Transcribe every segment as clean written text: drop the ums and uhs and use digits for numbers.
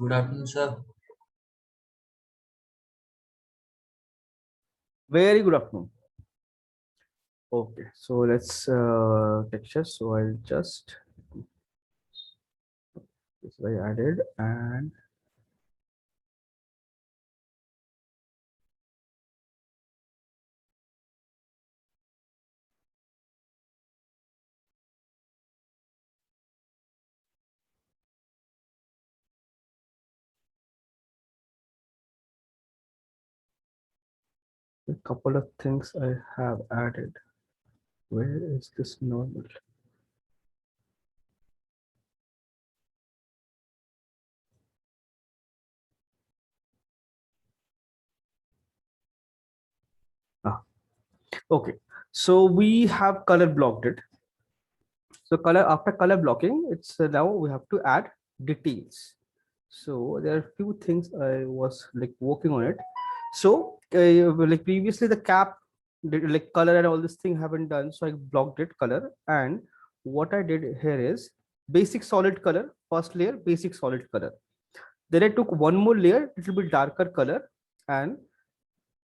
Good afternoon, sir. Very good afternoon. Okay, so let's texture. So I'll just this I added and a couple of things I have added. Where is this normal? Ah, okay. So we have color blocked it. So color after color blocking, it's now we have to add details. So there are few things I was like working on it. So like previously the cap like color and all this thing haven't done, so I blocked it color. And what I did here is basic solid color, first layer basic solid color. Then I took one more layer, little bit darker color, and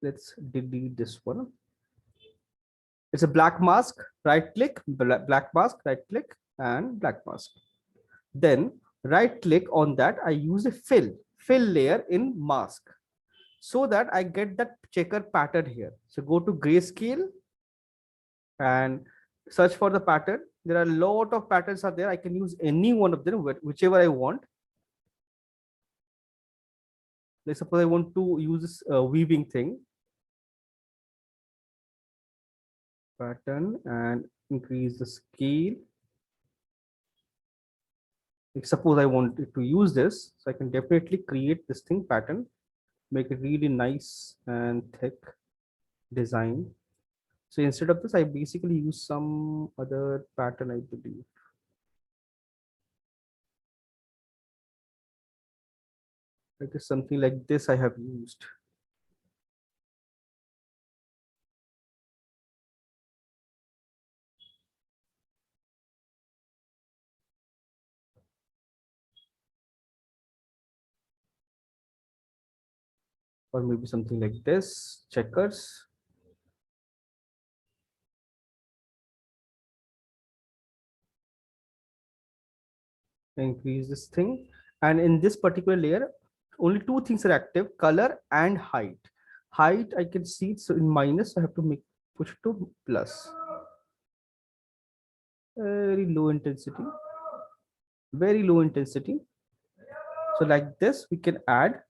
let's delete this one. It's a black mask, right click, black mask, right click, and black mask. Then right click on that, I use a fill layer in mask so that I get that checker pattern here. So go to grayscale and search for the pattern. There are a lot of patterns are there. I can use any one of them, whichever I want. Let's suppose I want to use this weaving thing pattern and increase the scale. Suppose I want to use this, so I can definitely create this thing pattern, make it really nice and thick design. So instead of this, I basically use some other pattern, I believe. It is something like this I have used. Or maybe something like this, checkers. Increase this thing. And in this particular layer, only two things are active, color and height. Height, I can see it's in minus, I have to make push to plus. Very low intensity, very low intensity. So like this, we can add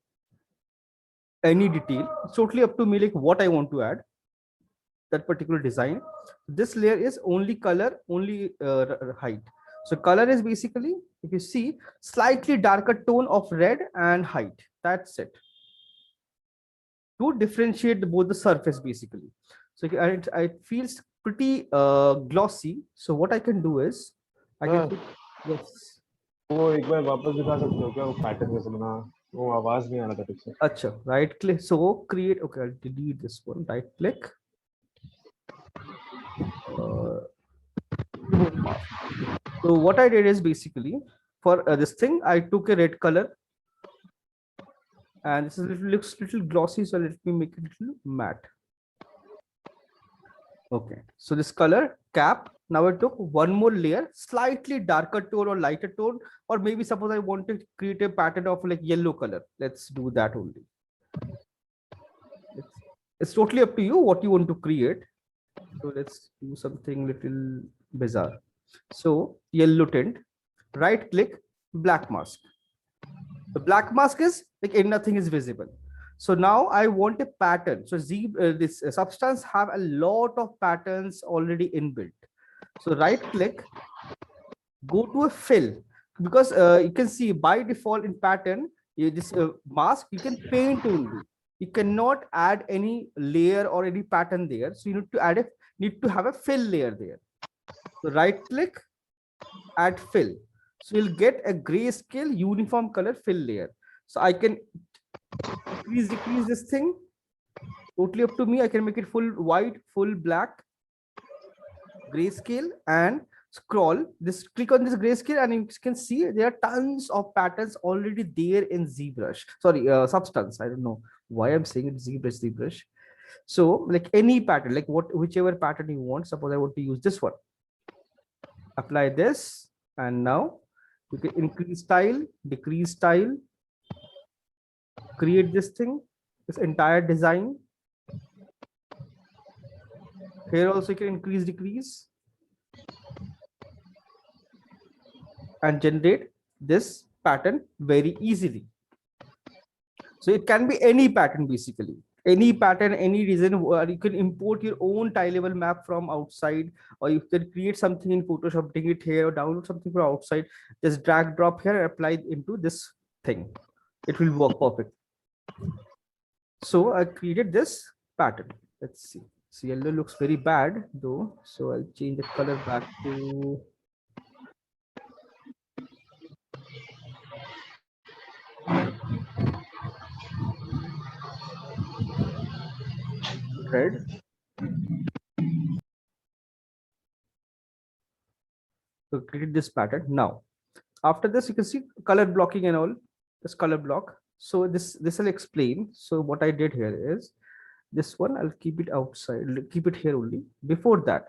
any detail. It's totally up to me, like what I want to add, that particular design. This layer is only color, only height. So color is basically, if you see, slightly darker tone of red and height. That's it. To differentiate both the surface basically. So it feels pretty glossy. So what I can do is, I can put, yes. वो एक बार वापस दिखा सकते हो क्या वो pattern कैसे बना वो आवाज नहीं आ रहा था ठीक से अच्छा, right click, so create, okay, I'll delete this one, right click, so what I did is basically for this thing I took a red color and this is looks little glossy, so let me make it a little matte. Okay, so this color cap, now I took one more layer, slightly darker tone or lighter tone, or maybe suppose I want to create a pattern of like yellow color, let's do that only. It's totally up to you what you want to create. So let's do something little bizarre. So yellow tint, right click, black mask. The black mask is like nothing is visible. So now I want a pattern. So this substance have a lot of patterns already inbuilt. So right click, go to a fill, because you can see by default in pattern, this mask you can paint only. You cannot add any layer or any pattern there. So you need to have a fill layer there. So right click, add fill. So you'll get a grayscale uniform color fill layer. So I can decrease this thing. Totally up to me. I can make it full white, full black, grayscale, and scroll this, click on this grayscale, and you can see there are tons of patterns already there in ZBrush. Sorry, Substance. I don't know why I'm saying it ZBrush. So like any pattern, like whichever pattern you want. Suppose I want to use this one. Apply this, and now you can increase style, decrease style, create this thing, this entire design. Here also you can increase, decrease, and generate this pattern very easily. So it can be any pattern, basically any pattern, any reason. You can import your own tileable map from outside, or you can create something in Photoshop, bring it here, or download something from outside, just drag drop here and apply it into this thing. It will work perfect. So I created this pattern. Let's see. So yellow looks very bad though, so I'll change the color back to red. So create this pattern. Now after this, you can see color blocking and all, this color block. So this will explain. So what I did here is this one, I'll keep it outside, keep it here only. Before that,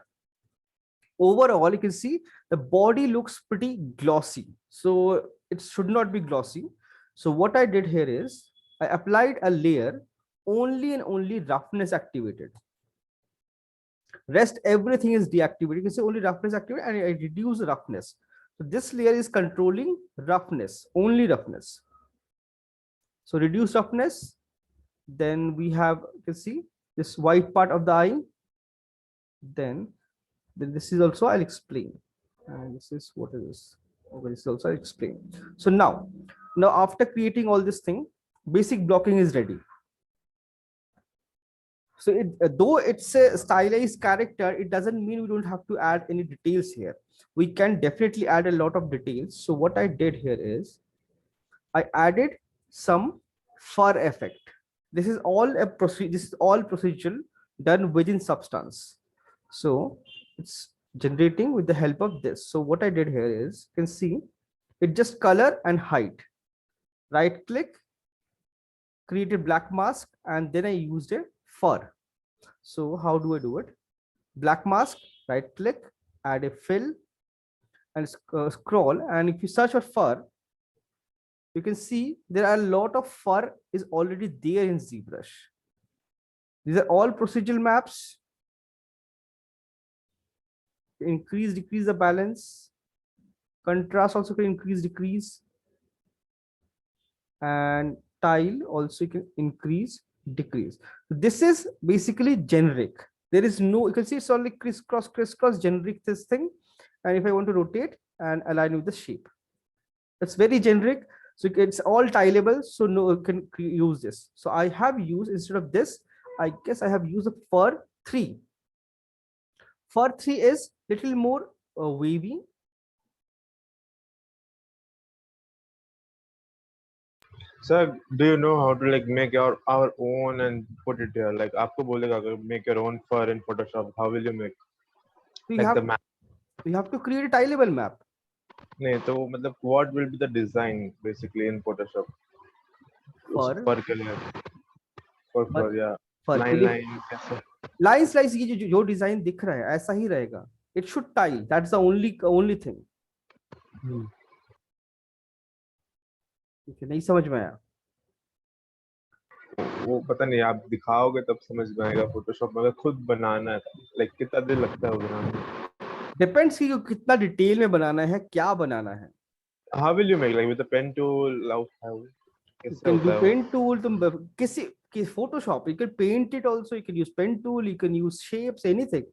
overall you can see the body looks pretty glossy, so it should not be glossy. So what I did here is I applied a layer only and only roughness activated. Rest everything is deactivated. You can see only roughness activated, and I reduce roughness. So this layer is controlling roughness, only roughness. So reduce roughness. Then we have, you can see this white part of the eye. Then this is also, I'll explain. And this is, what is this? Okay, this is also I'll explain. So now after creating all this thing, basic blocking is ready. So though it's a stylized character, it doesn't mean we don't have to add any details here. We can definitely add a lot of details. So what I did here is I added some fur effect. This is all a procedure. This is all procedural done within Substance. So it's generating with the help of this. So what I did here is, you can see it just color and height. Right click, create a black mask, and then I used a fur. So how do I do it? Black mask, right click, add a fill, and scroll. And if you search for fur, you can see there are a lot of fur is already there in ZBrush. These are all procedural maps. Increase, decrease the balance. Contrast also can increase, decrease. And tile also you can increase, decrease. This is basically generic. There is no, you can see it's only crisscross generic, this thing. And if I want to rotate and align with the shape, it's very generic. So it's all tileable, so no, you can use this. So I have used, instead of this, I guess I have used a fur 3. Fur 3 is little more wavy. Sir, do you know how to like make our own and put it here? Like, आपको बोलेगा अगर make your own fur in Photoshop, how will you make? Like the map. You have to create a tileable map. नहीं तो मतलब what will be the design basically in Photoshop? Fur के लिए fur या line कैसे? Lines like ये जो design दिख रहा है ऐसा ही रहेगा. It should tile. That's the only thing. नहीं समझ में आया. वो पता नहीं, आप दिखाओगे तब समझ में आएगा. फोटोशॉप में अगर खुद बनाना है लाइक कितना दिन लगता है बनाने में? डिपेंड्स कि कितना डिटेल में बनाना है, क्या बनाना है. How will you make, like with a pen tool? कैसे होता है? Pen tool तुम किसी Photoshop, you can paint it also, you can use pen tool, you can use shapes, anything.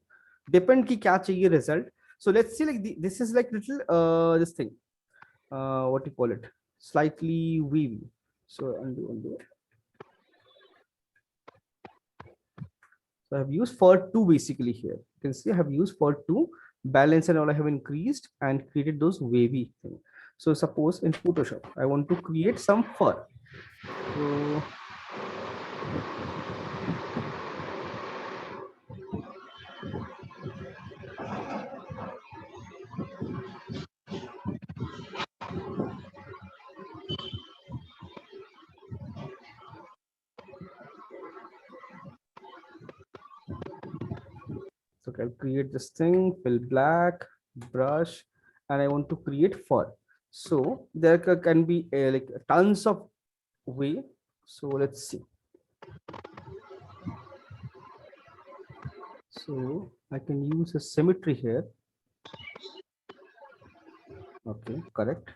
Depend कि क्या चाहिए result. So let's see, like this is like little this thing, what you call it, slightly wavy. So undo. So I have used fur 2 basically here. You can see I have used fur 2, balance and all I have increased and created those wavy thing. So suppose in Photoshop, I want to create some fur. So Okay, I'll create this thing, fill black, brush, and I want to create fur. So there can be like tons of way. So let's see. So I can use a symmetry here. Okay, correct.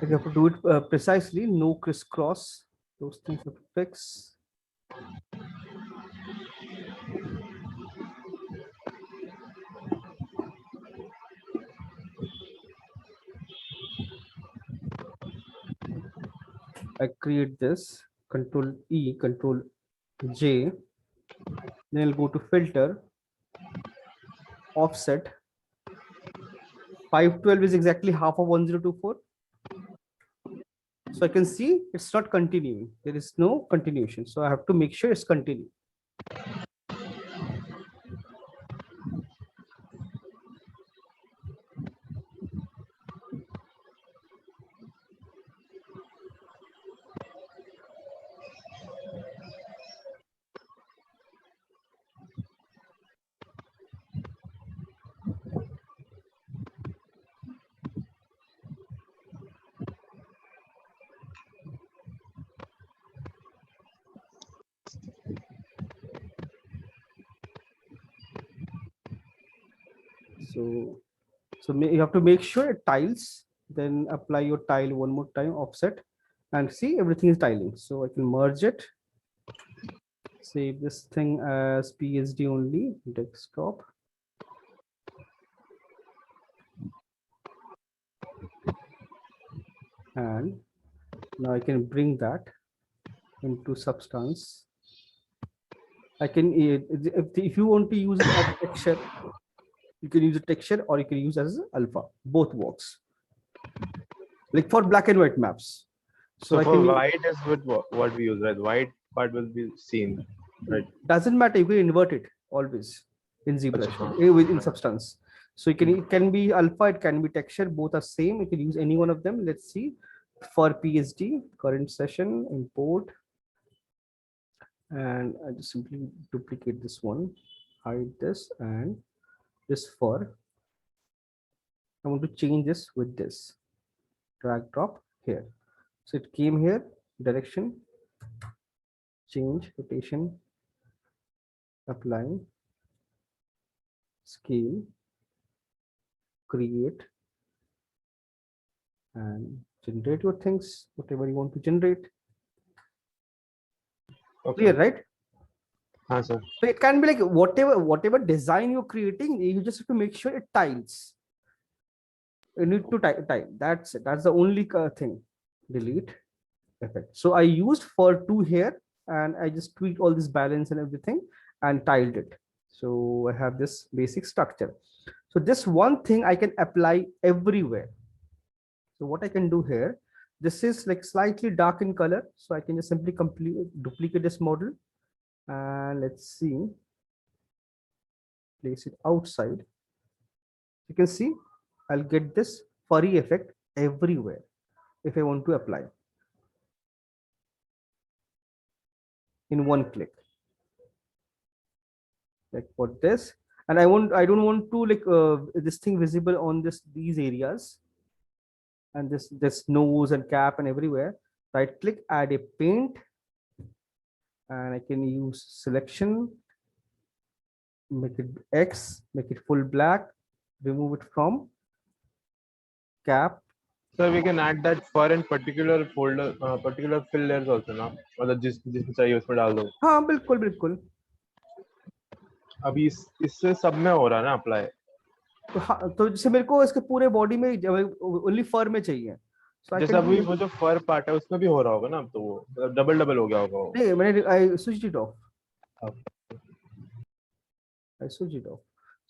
You have to do it precisely, no crisscross. Those things have to fix. I create this, Control E, Control J. Then I'll go to filter, offset. 512 is exactly half of 1024. So I can see it's not continuing. There is no continuation. So I have to make sure it's continuing. So you have to make sure it tiles, then apply your tile one more time, offset, and see everything is tiling. So I can merge it, save this thing as PSD only, desktop. And now I can bring that into Substance. I can, if you want to use it as a texture, you can use a texture or you can use as alpha. Both works. Like for black and white maps. So I for can, white is with what we use, right? White part will be seen, right? doesn't matter. You can invert it always in ZBrush, in Substance. So it can be alpha, it can be texture. Both are same. You can use any one of them. Let's see. For PSD, current session, import, and I just simply duplicate this one, hide this, and this for. I want to change this with this. Drag drop here. So it came here, direction, change, rotation, apply, scale, create, and generate your things, whatever you want to generate. Okay. Clear, right? Sir. So it can be like whatever design you're creating, you just have to make sure it tiles. You need to tile. That's it. That's the only thing. Delete effect. So I used for 2 here, and I just tweaked all this balance and everything and tiled it. So I have this basic structure. So this one thing I can apply everywhere. So what I can do here, this is like slightly dark in color. So I can just simply duplicate this model, and let's see, place it outside. You can see I'll get this furry effect everywhere if I want to apply in one click. Like for this, and I don't want to like this thing visible on these areas, and this nose and cap and everywhere. Right click, add a paint, and I can use selection, make it X, make it full black, remove it from cap. So we can add that for in particular folder, particular fill layers also ना, मतलब जिसमें चाहिए उसमें डाल दो. हाँ बिल्कुल बिल्कुल. अभी इससे सब में हो रहा है ना अप्लाई. तो हाँ, तो जैसे मेरे को इसके पूरे बॉडी में ओनली फर में चाहिए. जैसे अभी वो जो फर पार्ट है उसमें भी हो रहा होगा ना, अब तो वो डबल हो गया होगा. नहीं, मैंने I switched it off. I switched it off.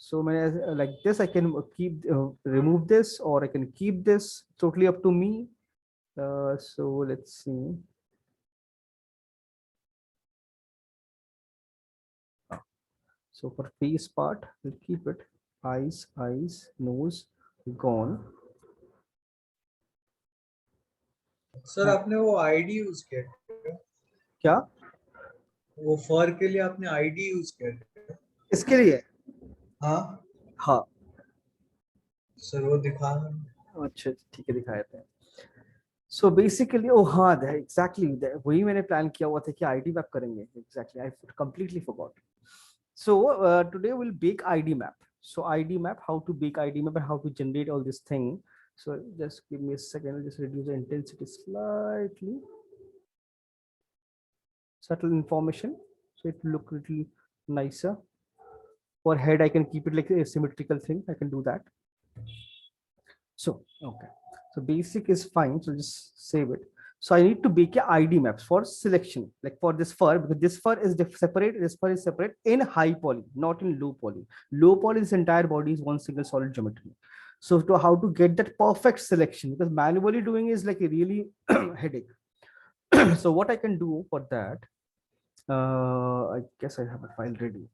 So like this, I can keep remove this, or I can keep this. Totally up to me. So let's see. So for face part, we'll keep it eyes, nose, gone. Sir आपने वो ID use किया क्या वो फर के लिए आपने ID use किया इसके लिए? हाँ हाँ सर वो दिखा अच्छा ठीक है, दिखाए थे। सो बेसिकली ओ हाँ एग्जैक्टली वही मैंने प्लान किया हुआ था कि आईडी मैप करेंगे। Exactly I completely forgot. So today we'll bake ID map. So ID map, how to bake ID map and how to generate all this thing. So just give me a second. I'll just reduce the intensity slightly. Subtle information, so it will look a little nicer. For head, I can keep it like a symmetrical thing. I can do that. So okay. So basic is fine. So just save it. So I need to bake a ID maps for selection, like for this fur, because this fur is separate. This fur is separate in high poly, not in low poly. Low poly, this entire body is one single solid geometry. So to how to get that perfect selection, because manually doing is like a really headache. So what I can do for that, I guess I have a file ready.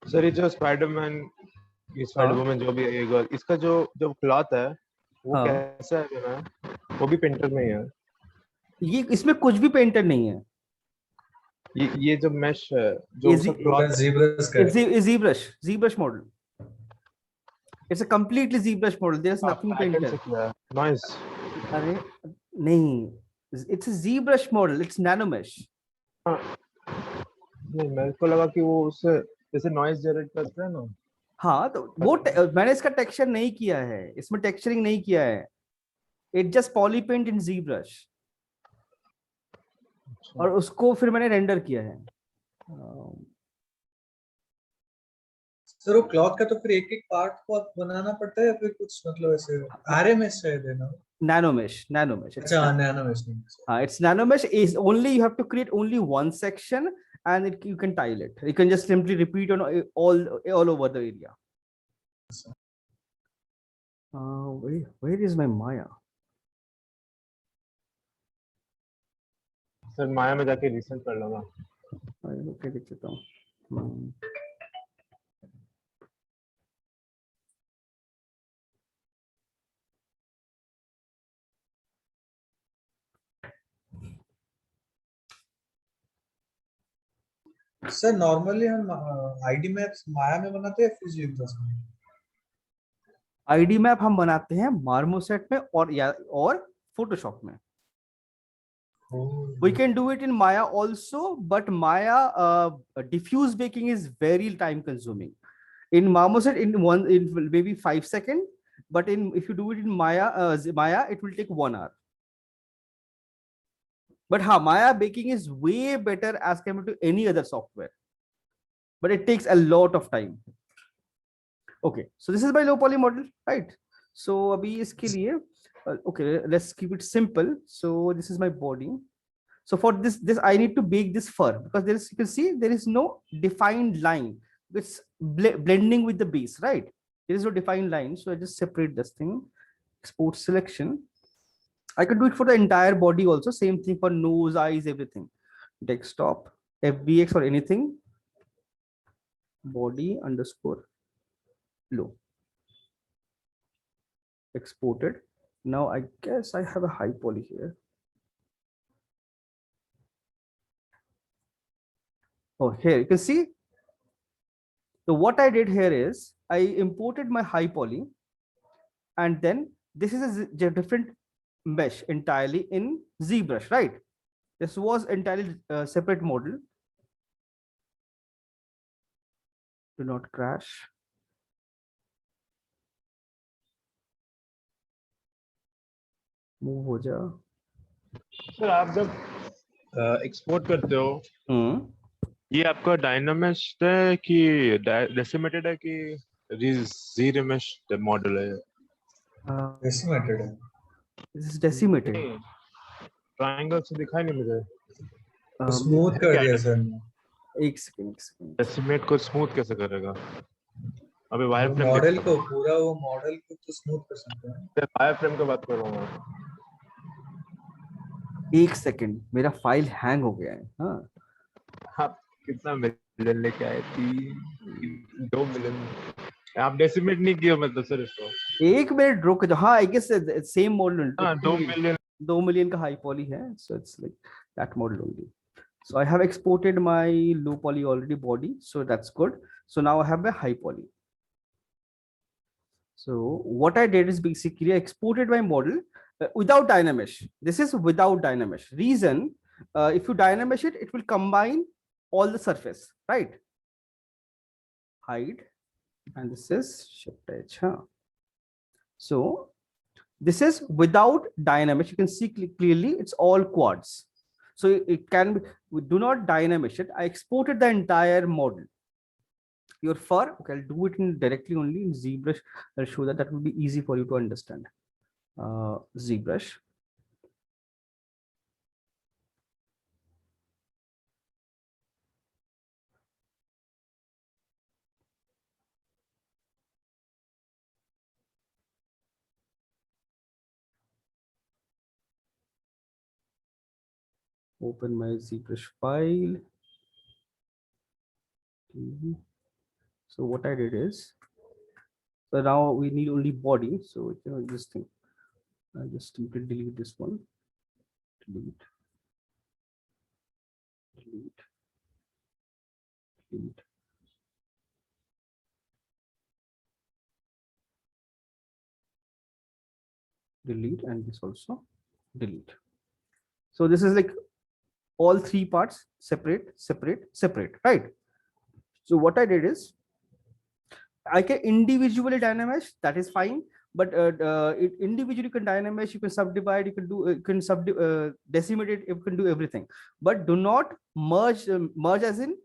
Sir ये जो Spiderman, ये स्पाइडरवुमन जो भी है, ये girl, इसका जो cloth है वो हाँ। कैसा है ना? वो भी पेंटर में ही है। ये इसमें कुछ भी पेंटर नहीं है। ये जो मैश है, जो उसका cloth ZBrush model. It's a completely ZBrush model. There's nothing painted. Nice. अरे नहीं, it's a ZBrush model. It's nanomesh. नहीं, मेरे को लगा कि वो उससे जैसे नॉइज जनरेट करता है ना। हाँ तो वो मैंने इसका टेक्सचर नहीं किया है, इसमें टेक्सचरिंग नहीं किया है। It just poly paint in ZBrush. और उसको फिर मैंने रेंडर किया है। सर वो क्लॉथ का तो फिर एक एक पार्ट को बनाना पड़ता है या फिर कुछ मतलब ऐसे आरएमएस है देना? Nanomesh. अच्छा nanomesh. It's nanomesh is only you have to create only one section and you can tile it. You can just simply repeat on all over the area. Where is my Maya? Sir Maya में जाके recent कर लूंगा। Okay देख लेता हूँ। Sir normally हम ID maps Maya में बनाते हैं फिर ZBrush में? आईडी मैप हम बनाते हैं मार्मोसेट में और फोटोशॉप में। We can do it in Maya also, but Maya diffuse baking is very time consuming. In Marmoset, in maybe 5 seconds, but if you do it in Maya, Maya, it will take 1 hour. But Maya baking is way better as compared to any other software, but it takes a lot of time. Okay, so this is my low poly model, right? So abhi iske liye, okay, let's keep it simple. So this is my body. So for this I need to bake this fur, because there is, you can see there is no defined line. It's blending with the base, right? There is no defined line. So I just separate this thing, export selection. I could do it for the entire body also. Same thing for nose, eyes, everything. Desktop, FBX or anything. Body underscore low. Exported. Now I guess I have a high poly here. Oh, here you can see. So what I did here is I imported my high poly, and then this is a different mesh entirely in ZBrush, right? This was entirely separate model. Do not crash. Move हो जा। Sir आप जब export करते हो, ये आपका डायनामेश है कि डेसिमेटेड है कि ज़ीरेमेश मॉडल है? डेसिमेटेड है। This is decimated. ट्रायंगल से दिखाई नहीं मुझे। स्मूथ कर दिया सर ने। एक सेकंड। डेसिमेट को स्मूथ कैसे करेगा? अभी वायर फ्रेम मॉडल को पूरा वो मॉडल को तो स्मूथ कर सकते हैं। वायर फ्रेम की बात कर रहा हूँ मैं। एक सेकंड, मेरा फाइल हैंग हो गया है। हाँ, आप कितना मिलियन लेके आए? 2 मिलियन। आप डेसिमेट नहीं किया मतलब सर इसको? एक मिनट रुक जाओ। हाँ, आई गेस सेम मॉडल। हाँ 2 मिलियन। 2 मिलियन का हाई पॉली है, so it's like that model only. So I have exported my low poly already body, so that's good. So now I have a high poly. So what I did is basically I exported my model without Dynamesh. This is without Dynamesh. Reason, if you Dynamesh it, it will combine all the surface, right? Hide, and this is shift H. Huh? So this is without Dynamesh. You can see clearly it's all quads. So it can be, we do not Dynamesh it. I exported the entire model. Your fur, okay, I'll do it in directly only in ZBrush. I'll show that will be easy for you to understand. ZBrush. Open my ZBrush file. So what I did is, so now we need only body. So you know this thing, I just simply delete this one. Delete. Delete. Delete. Delete, and this also delete. So this is like all three parts separate, separate, separate, right? So what I did is I can individually Dynamesh, that is fine, but it individually can Dynamesh, you can subdivide, you can do decimate it, you can do everything, but do not merge. Merge as in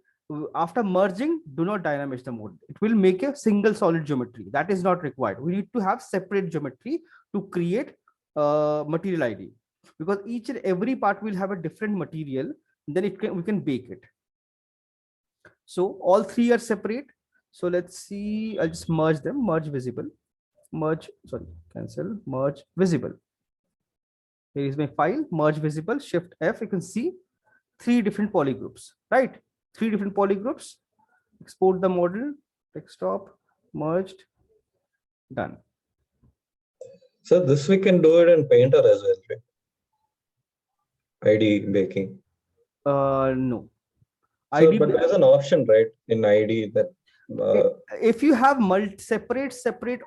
after merging, do not Dynamesh the mode. It will make a single solid geometry. That is not required. We need to have separate geometry to create material ID, because each and every part will have a different material. Then we can bake it. So all three are separate. So let's see, I'll just merge them. Merge visible, merge, sorry, cancel, merge visible. Here is my file, merge visible, shift F. You can see three different polygroups, right? Three different polygroups. Export the model, desktop, merged, done. So this we can do it in Painter as well, right? ID baking. No. So, ID, but there's an option, right, in ID that if you have separate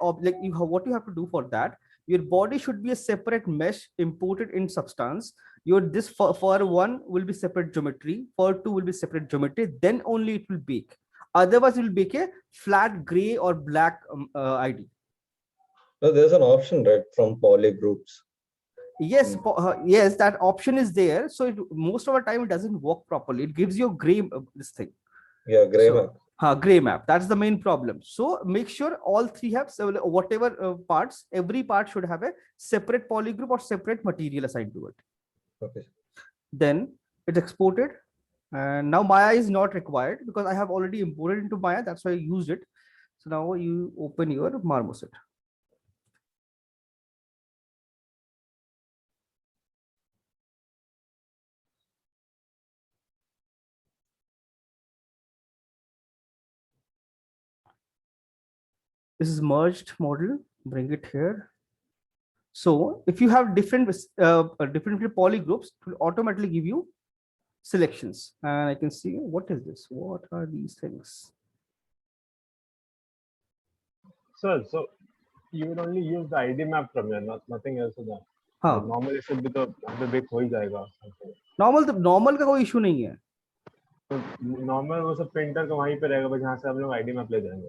like what you have to do for that, your body should be a separate mesh imported in Substance. Your this for one will be separate geometry, for two will be separate geometry, then only it will bake. Otherwise it will bake a flat gray or black ID. no, there's an option, right, from poly groups. Yes, yes, that option is there. So most of the time it doesn't work properly. It gives you a gray this thing. Yeah, gray map. Gray map. That's the main problem. So make sure all three have whatever parts. Every part should have a separate polygroup or separate material assigned to it. Okay. Then it's exported, and now Maya is not required because I have already imported into Maya. That's why I used it. So now you open your Marmoset. This is merged model. Bring it here. So if you have different polygroups, it will automatically give you selections. And I can see, what is this? What are these things? Sir, so you will only use the ID map from here, nothing else in that. हाँ, normal इसे भी तो हमें bake हो ही जाएगा. Normal का कोई issue नहीं है. तो नॉर्मल वो सब पेंटर का वहीं पे रहेगा, बस यहाँ से हम लोग आईडी मैप ले जाएंगे.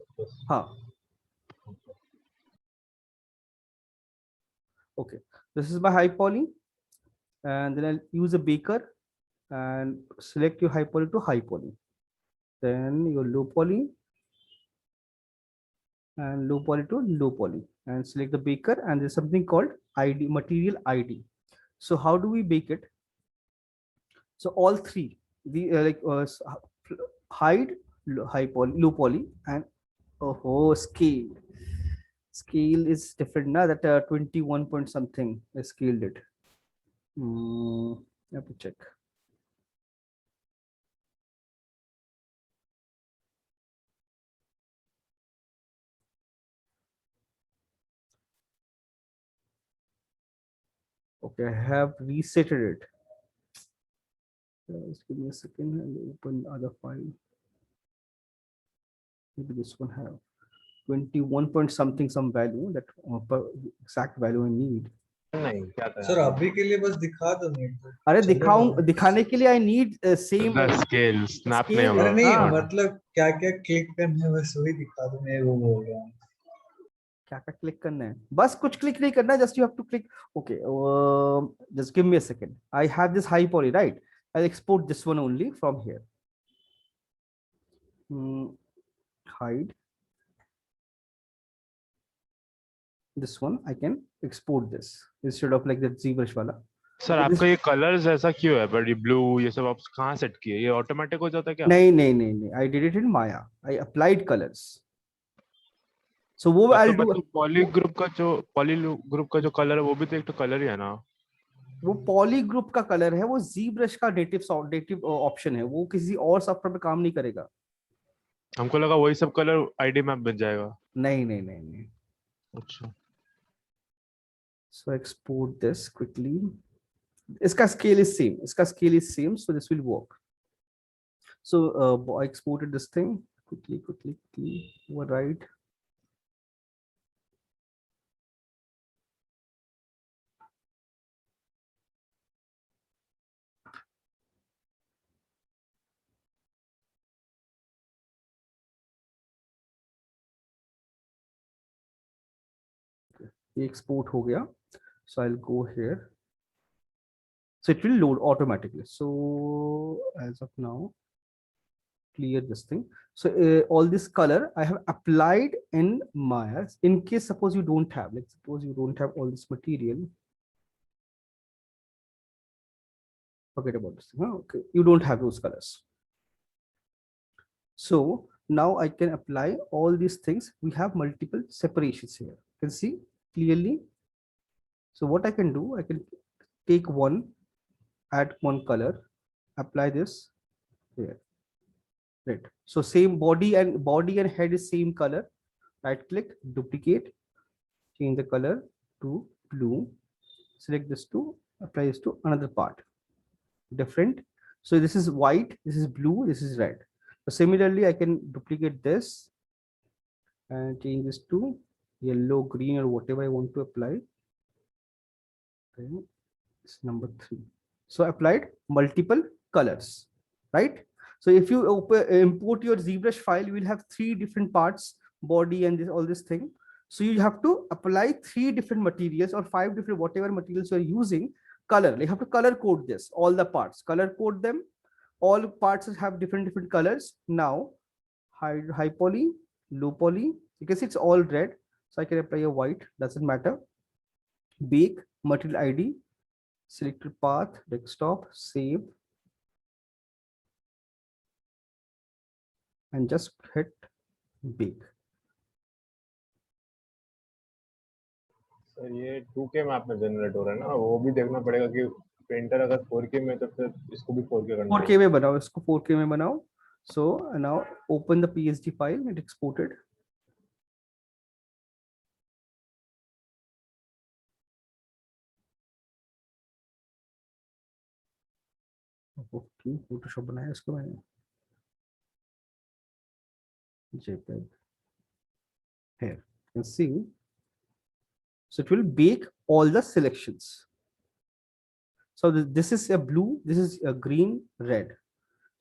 हाँ. Okay, this is my high poly, and then I'll use a baker and select your high poly to high poly, then your low poly and low poly to low poly, and select the baker, and there's something called ID, material ID. So how do we bake it? So all three, the hide, high poly, low poly, and Oh, scale. Scale is different now. That 21 point something I scaled it. Have to check. Okay, I have resetted it. Just give me a second and open the other file. Maybe this one have 21 point something some value, that exact value I need. नहीं क्या था sir अभी के लिए बस दिखा दो नहीं तो अरे चलेगा। दिखाने के लिए I need same the scale snap नहीं scale, होगा अरे नहीं हाँ। मतलब क्या क्या क्लिक करना है बस वही दिखा दो, मैं वो बोल रहा हूँ। क्या क्या क्लिक करना है, बस कुछ क्लिक नहीं करना है, just you have to click. Okay, just give me a second. I have this high poly, right? I'll export this one only from here. Hide this one. I can export this instead of like that ZBrush wala. Sir आपका ये colours ऐसा क्यों है, but ये blue ये सब आप कहाँ सेट किए, ये ऑटोमेटिक हो जाता है क्या? नहीं नहीं नहीं नहीं, I did it in Maya. I applied colors. So वो I'll do. पॉली ग्रुप का जो कलर है वो भी तो एक तो कलर ही है ना। वो पॉली ग्रुप का कलर है, वो ZBrush का नेटिव ऑप्शन है, वो किसी और सॉफ्टवेयर पे काम नहीं करेगा. हमको लगा वही सब कलर आईडी में बन जाएगा। नहीं नहीं नहीं नहीं. अच्छा, So export this quickly. इसका scale is same, so this will work. So I exported this thing quickly. Override. ये export हो गया. So I'll go here. So it will load automatically. So as of now, clear this thing. So all this color I have applied in Maya. In case suppose you don't have, like suppose you don't have all this material. Forget about this thing. Okay, you don't have those colors. So now I can apply all these things. We have multiple separations here. You can see clearly. So what I can do, I can take one, add one color, apply this here. Right. So same body and head is same color. Right click, duplicate, change the color to blue. Select this to apply this to another part. Different. So this is white, this is blue, this is red. So similarly, I can duplicate this and change this to yellow, green, or whatever I want to apply. Okay. It's number 3. So I applied multiple colors, right? So if you import your ZBrush file, you will have 3 different parts, body and all this thing. So you have to apply 3 different materials or 5 different whatever materials you are using. Color, you have to color code this, all the parts, color code them. All parts have different colors. Now high poly, low poly, you can see it's all red. So I can apply a white, doesn't matter. Bake, material ID, selected path, desktop, save, and just hit bake. Sir ये 2K map में generate हो रहा है ना, वो भी देखना पड़ेगा कि प्रिंटर अगर 4K में तो फिर इसको भी 4K करना 4K में बनाओ, इसको 4K में बनाओ. So now open the PSD file, it exported. Photoshop बनाया इसको मैंने. JPEG. Here you can see. So it will bake all the selections. So this is a blue, this is a green, red.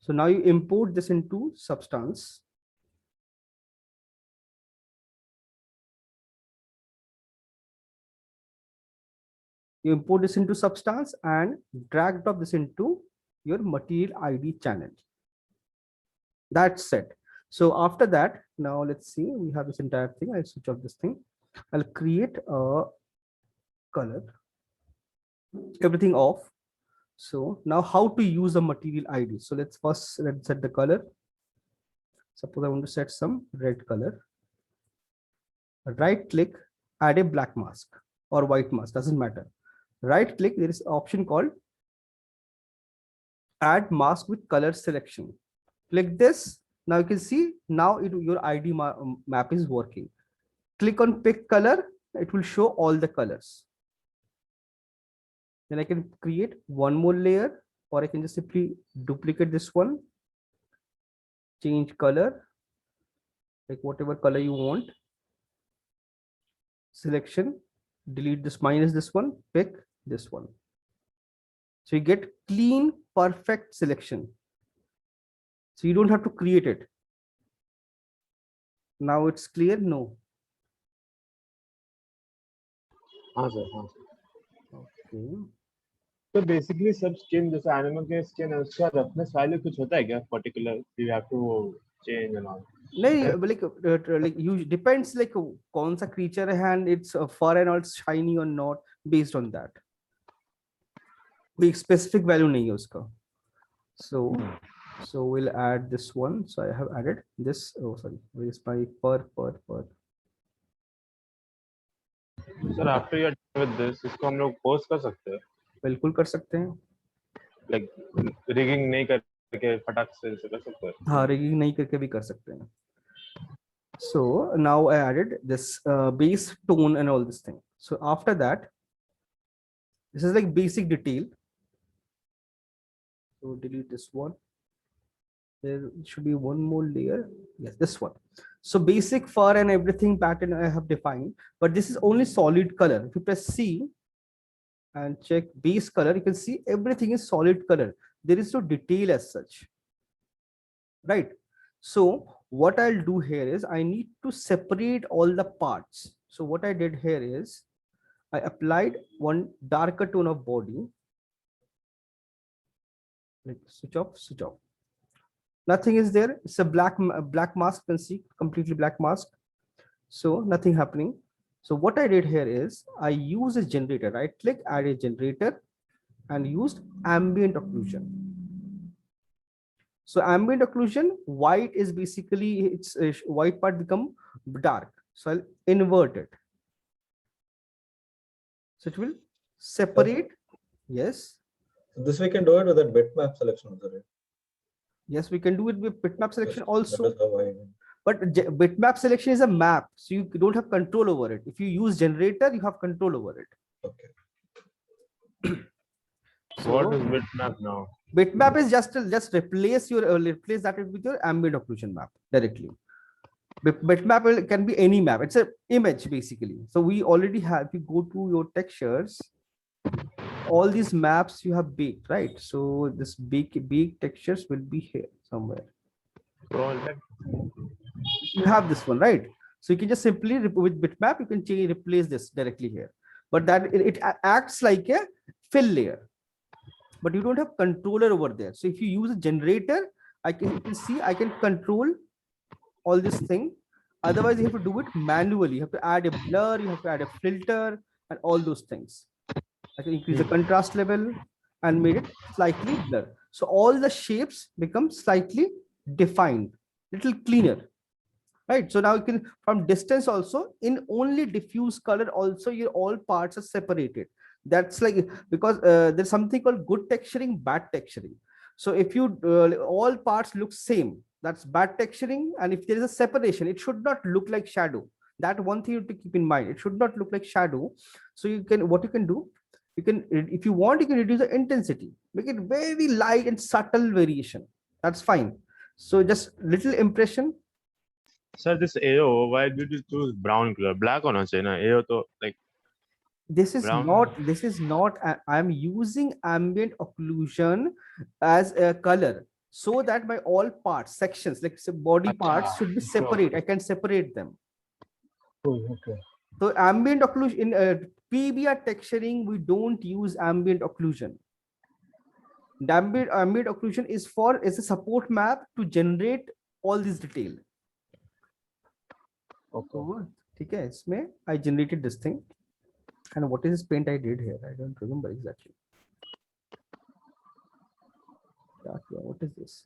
So now you import this into Substance. You import this into Substance and drag drop this into your material ID channel. That's it. So after that, now let's see, we have this entire thing. I'll switch off this thing. I'll create a color, everything off. So now how to use a material ID. So let's set the color. Suppose I want to set some red color. right click, add a black mask or white mask, doesn't matter. Right click, there is an option called add mask with color selection. Click this. Now you can see now your ID map is working. Click on pick color, it will show all the colors. Then I can create one more layer, or I can just simply duplicate this one, change color, like whatever color you want. Selection, delete this, minus this one, pick this one. So you get clean, perfect selection. So you don't have to create it. Now it's clear? No. हाँ सर. Okay. तो basically सब skin जैसे animal के skin है उसका roughness value कुछ होता है क्या particular you have to change and all? नहीं, like you depends like कौन सा creature है and its fur and all shiny or not, based on that. कोई specific value नहीं है उसका. So we'll add this one. So I have added this. Oh sorry, where is my fur? Sir after you are done with this इसको हम लोग post कर सकते हैं बिल्कुल कर सकते हैं. लाइक रिगिंग नहीं करके फटाक से कर सकते हैं. हाँ, rigging नहीं करके भी कर सकते हैं. So now I added this base tone and all this thing. So after that, this is like basic detail. So delete this one. There should be one more layer. Yes, this one. So basic fur and everything pattern I have defined, but this is only solid color. If you press C and check base color, you can see everything is solid color. There is no detail as such, right? So what I'll do here is I need to separate all the parts. So what I did here is I applied one darker tone of body. Like switch off. Nothing is there. It's a black mask. You can see completely black mask. So nothing happening. So what I did here is I use a generator. Right click, add a generator, and used ambient occlusion. So ambient occlusion, white is basically its white part become dark. So I'll invert it. So it will separate. Yes. This we can do it with that bitmap selection also, right? Yes, we can do it with bitmap selection also. That is how I But bitmap selection is a map, so you don't have control over it. If you use generator, you have control over it. okay. So What is bitmap now? bitmap is just replace that with your ambient occlusion map directly. Bitmap can be any map. It's an image basically. So we already have. If you go to your textures, all these maps you have baked, right? So this baked textures will be here somewhere. You have this one, right? So you can just simply with bitmap you can replace this directly here, but that it acts like a fill layer, but you don't have controller over there. So if you use a generator, you can see I can control all this thing. Otherwise you have to do it manually. You have to add a blur, you have to add a filter and all those things. I can increase the contrast level and made it slightly blur. So all the shapes become slightly defined, little cleaner. Right. So now you can from distance also in only diffuse color also your all parts are separated. That's like because there's something called good texturing, bad texturing. So if you all parts look same, that's bad texturing. And if there is a separation, it should not look like shadow. That one thing you have to keep in mind. It should not look like shadow. So you can what you can do, you can if you want you can reduce the intensity, make it very light and subtle variation. That's fine. So just little impression. Sir, this AO, why did you choose brown color? Black होना चाहिए ना? AO तो like this is brown. not I'm using ambient occlusion as a color so that my all parts sections like body parts should be separate. I can separate them. Okay. So ambient occlusion in PBR texturing we don't use ambient occlusion. The ambient occlusion is a support map to generate all this detail. Okay. Okay, इसमें I generated this thing. And what is this paint I did here? I don't remember exactly. What is this?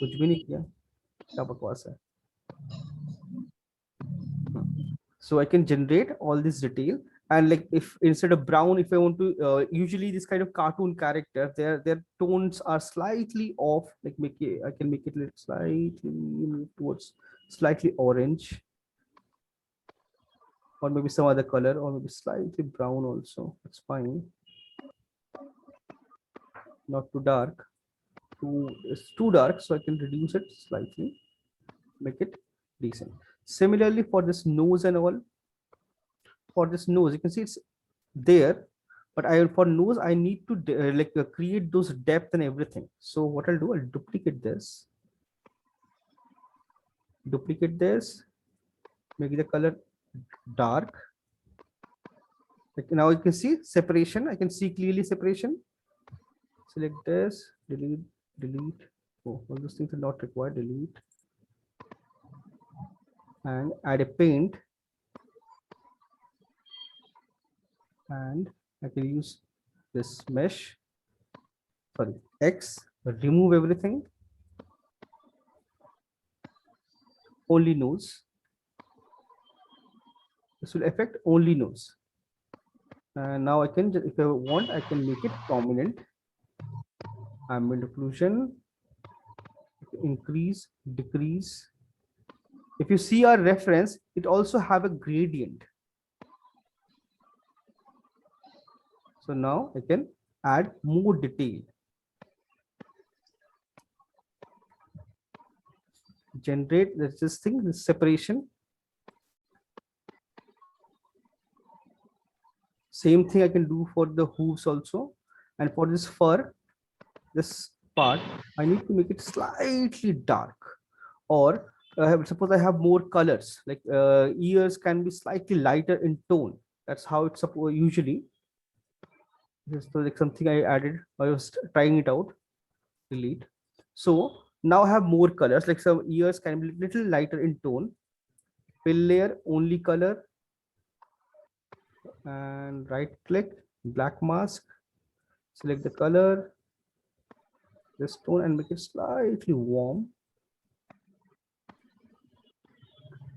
कुछ भी नहीं किया, क्या बकवास है? So I can generate all this detail. And like if instead of brown, if I want to, usually this kind of cartoon character, their tones are slightly off. Like I can make it like slightly move towards slightly orange, or maybe some other color, or maybe slightly brown also. It's fine. Not too dark. It's too dark, so I can reduce it slightly, make it decent. Similarly for this nose and all, for this nose, you can see it's there, but for nose I need to create those depth and everything. So what I'll do, I'll duplicate this, make the color dark. Like now you can see separation, I can see clearly separation. Select this, delete. Oh, all those things are not required, delete. And add a paint, and I can use this mesh, sorry, X, remove everything, only nose. This will affect only nose. And now I can, if I want, I can make it prominent. Ambient occlusion, increase, decrease. If you see our reference, it also have a gradient. So now I can add more detail. Generate this thing, this separation. Same thing I can do for the hooves also. And for this fur, this part, I need to make it slightly dark. Or suppose I have more colors, like ears can be slightly lighter in tone. That's how it's supposed usually. This is like something I added. I was trying it out. Delete. So now I have more colors, like some ears can be little lighter in tone. Fill layer, only color, and right click, black mask, select the color, this tone, and make it slightly warm.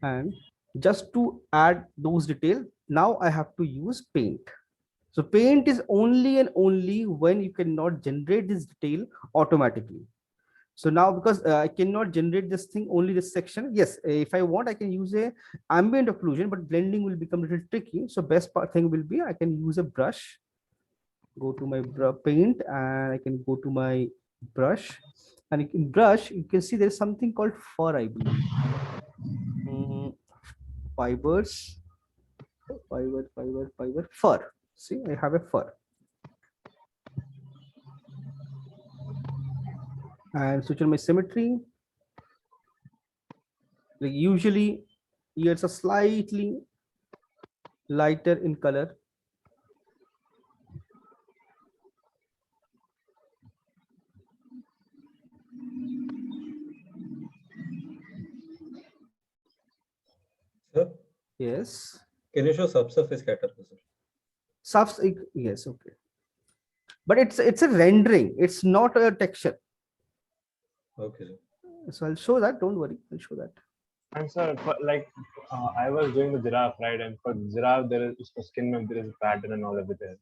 And just to add those details, now I have to use paint. So paint is only and only when you cannot generate this detail automatically. So now because I cannot generate this thing, only this section. Yes, if I want, I can use a ambient occlusion, but blending will become a little tricky. So best part thing will be I can use a brush, go to my paint, and I can go to my brush. And in brush, you can see there's something called fur, I believe. Fibers, fiber, fur. See, I have a fur. And switch on my symmetry. Like usually ears are slightly lighter in color. Sir, Yes. can you show subsurface category? Yes, okay. But it's a rendering, it's not a texture. Okay, sir. So I'll show that, don't worry, I'll show that. And sir, like I was doing the giraffe, right? And for giraffe, there is the skin, there is a pattern and all of it there.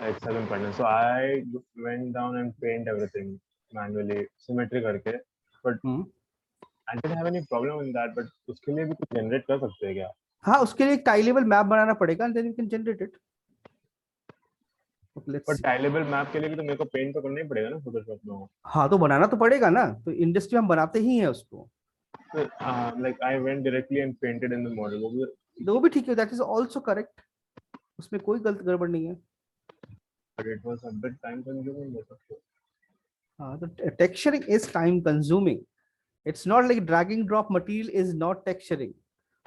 Like 7 patterns. So I went down and paint everything manually, symmetry करके. But I didn't have any problem in that. But उसके लिए भी कुछ generate कर सकते हैं क्या? हाँ, उसके लिए एक tileable map बनाना पड़ेगा, and then you can generate it. Okay, but tileable map के लिए भी तो मेरे को paint तो करना ही पड़ेगा ना Photoshop में. हाँ, तो बनाना तो पड़ेगा ना, तो इंडस्ट्री हम बनाते ही हैं उसको. Like I went directly and painted in the model. वो भी ठीक है, that is also correct. उसमें कोई गलत गड़बड़ नहीं है. But it was a bit time consuming. The texturing is time consuming. It's not like dragging drop material is not texturing.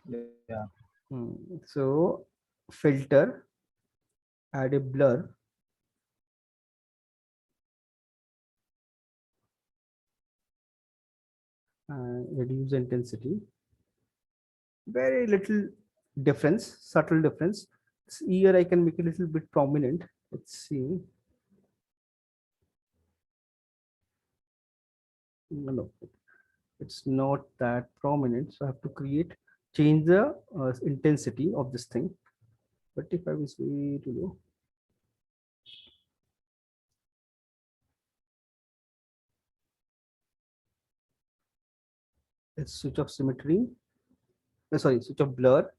Yeah. So filter, add a blur. Reduce intensity. Very little difference, subtle difference. Here I can make it a little bit prominent. Let's see. No, it's not that prominent. So I have to create change the intensity of this thing. 35 is way too low. Let's switch off symmetry. Sorry, switch off blur.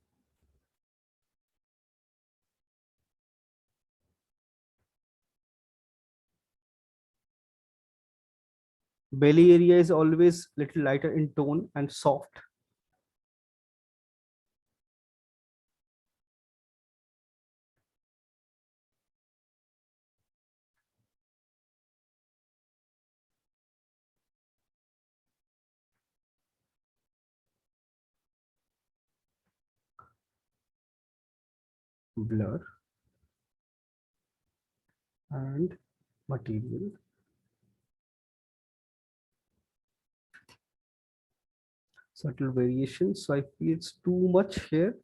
Belly area is always little lighter in tone and soft. Blur and material. Subtle variations. So I feel it's too much here.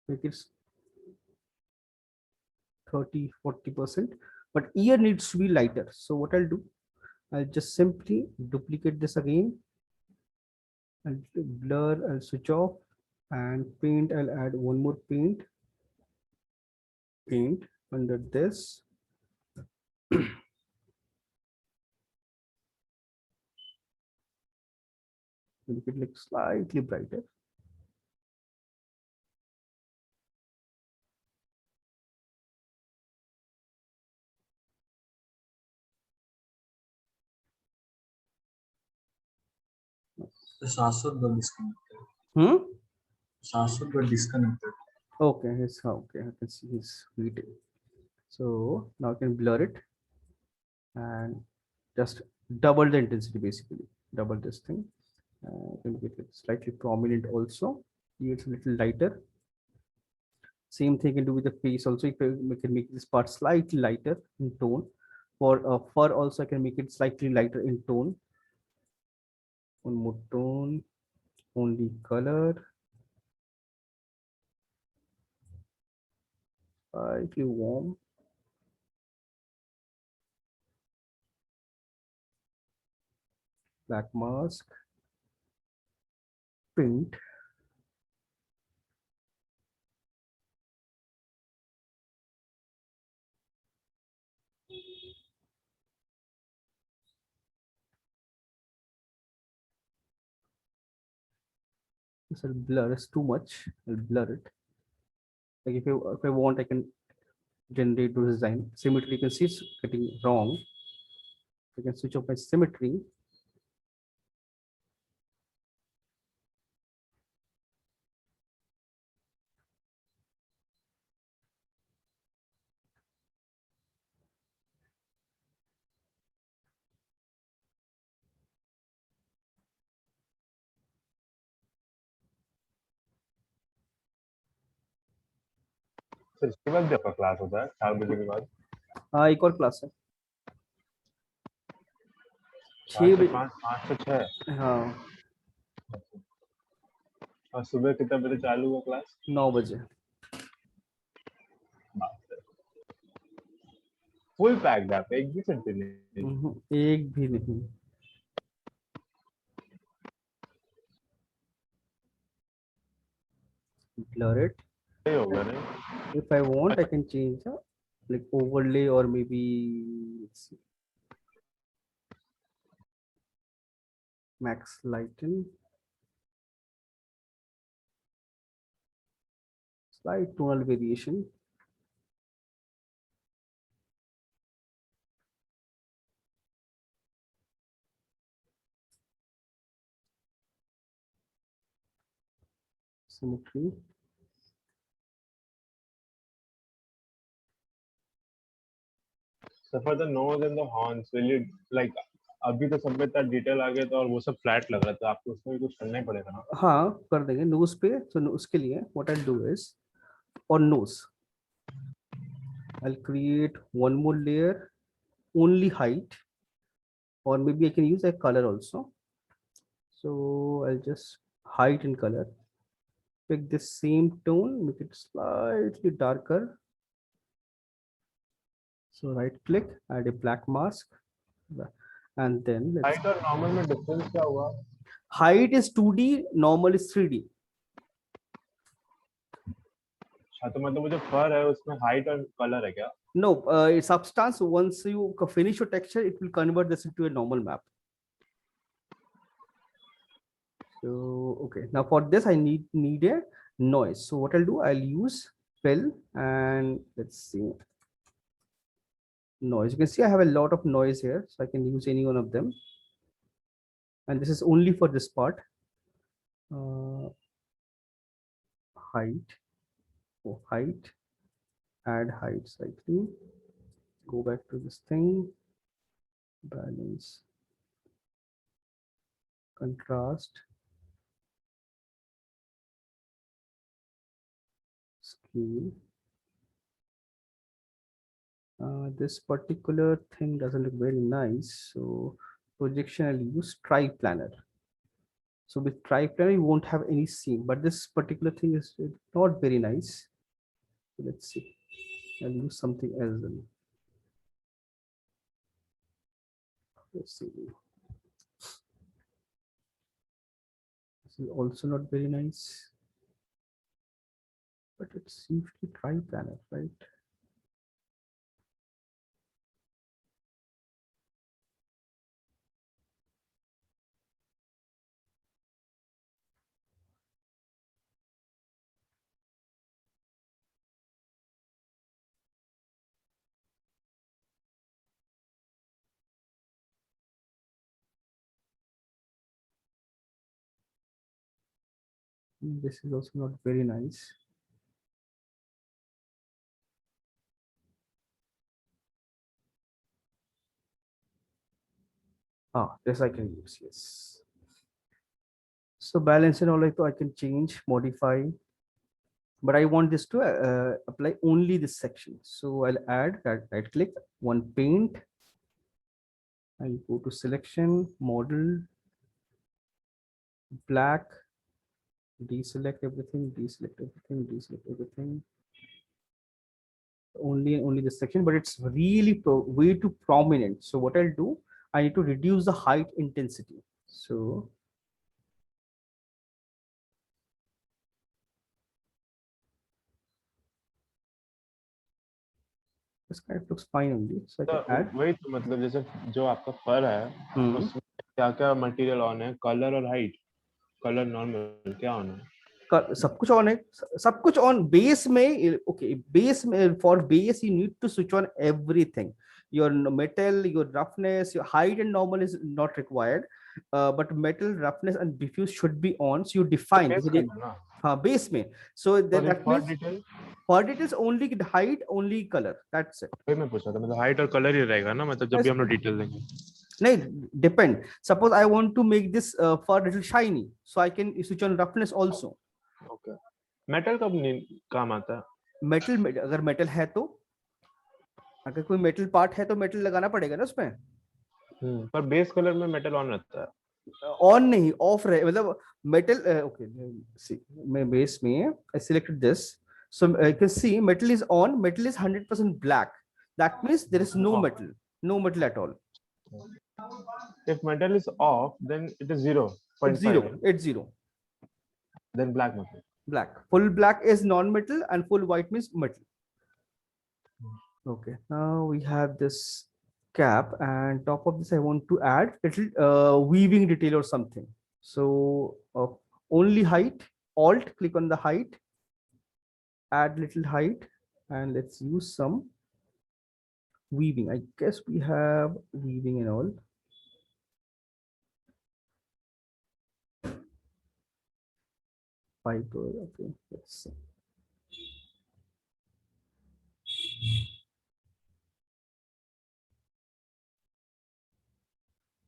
Make it 30-40%, but ear needs to be lighter. So what I'll do, I'll just simply duplicate this again and blur, I'll switch off, and paint, I'll add one more paint under this. Make it look slightly brighter. The Shashwat got disconnected. Shashwat got disconnected. Okay, it's okay. I can see his video. So now I can blur it and just double the intensity, basically double this thing. Can make it slightly prominent also. Here it's a little lighter. Same thing can do with the face also. If I can make this part slightly lighter in tone. For fur also, I can make it slightly lighter in tone. One more tone, only color. Slightly warm. Black mask. Paint. This will blur, is too much. I'll blur it. Like if I want, I can generate the design. Symmetry, you can see it's getting wrong. I can switch off my symmetry. Sir इसके बाद भी आपका class होता है 4 बजे के बाद? हाँ, एक और क्लास है 6 5 बजे। 5 से 6। हाँ, और सुबह कितने बजे चालू हुआ क्लास? 9 बजे। फुल पैक्ड आप, एक भी छुट्टी नहीं? एक भी नहीं। Blur it. नहीं होगा नहीं? If I want, I can change the like overlay or maybe let's see, max lighten, slight tonal variation. Symmetry. So for the nose and the horns, will you like अभी तो सब में इतना detail आ गया तो और वो सब फ्लैट लग रहा था, आपको उसमें भी कुछ करना ही पड़ेगा ना? हाँ, कर देंगे नोज पे। तो उसके लिए what I'll do is on nose I'll create one more layer, only height, or maybe I can use a color also. So I'll just height and color, pick the same tone, make it slightly darker. So right click, add a black mask, and then height और normal में difference क्या हुआ? height is 2D, normal is 3D. हाँ तो मतलब वो जो फर है उसमें हाइट और कलर है क्या? No, substance, once you finish your texture, it will convert this into a normal map. So okay, now for this I need a noise. So what I'll do, I'll use fill, and let's see, noise. You can see I have a lot of noise here, so I can use any one of them, and this is only for this part. Height, height, add height slightly, go back to this thing, balance, contrast, scale. This particular thing doesn't look very nice, so projection I'll use triplanar. So with triplanar you won't have any scene, but this particular thing is not very nice. So let's see, I'll use something else then. Let's see, this is also not very nice, but it seems to be triplanar, right? This is also not very nice. This I can use, yes. So balance and all, like, I can change, modify, but I want this to apply only this section. So I'll add, right click, one paint, I'll go to selection, model, black, deselect everything, deselect everything, deselect everything. Only this section, but it's really way too prominent. So what I'll do, I need to reduce the height intensity. So this kind of looks fine only. So I can add. वही तो मतलब जैसे जो आपका फर है उसमें क्या क्या मटेरियल ऑन है, कलर और हाइट, कलर नॉर्मल क्या ऑन है? सब कुछ ऑन है, सब कुछ ऑन बेस में. ओके, बेस में, for base you need to switch on everything. Your metal, your roughness, your height and normal is not required, but metal, roughness and diffuse should be on. So you define base में. So that means for details only height, only color, that's it. मैं पूछ रहा था मतलब height और colour ही रहेगा ना, मतलब जब भी हम लोग डिटेल देंगे. नहीं, depend. Suppose I want to make this fur little shiny, so I can switch on roughness also. Okay. Metal कब काम आता है? मेटल, अगर मेटल है तो, अगर कोई मेटल पार्ट है तो मेटल लगाना पड़ेगा ना उसमें. पर बेस कलर में मेटल ऑन रहता है. ऑन नहीं, ऑफ रहे, मतलब मेटल. ओके, सी मैं बेस में I selected this, so you can see metal is on, metal is 100% black. That means there is no metal at all. If metal is off, then it is 0.5. It's zero. Then black metal. Black. Full black is non-metal and full white means metal. Okay, now we have this cap, and top of this I want to add little weaving detail or something. So only height, alt, click on the height, add little height, and let's use some weaving. I guess we have weaving and all. Fiber, okay, let's see.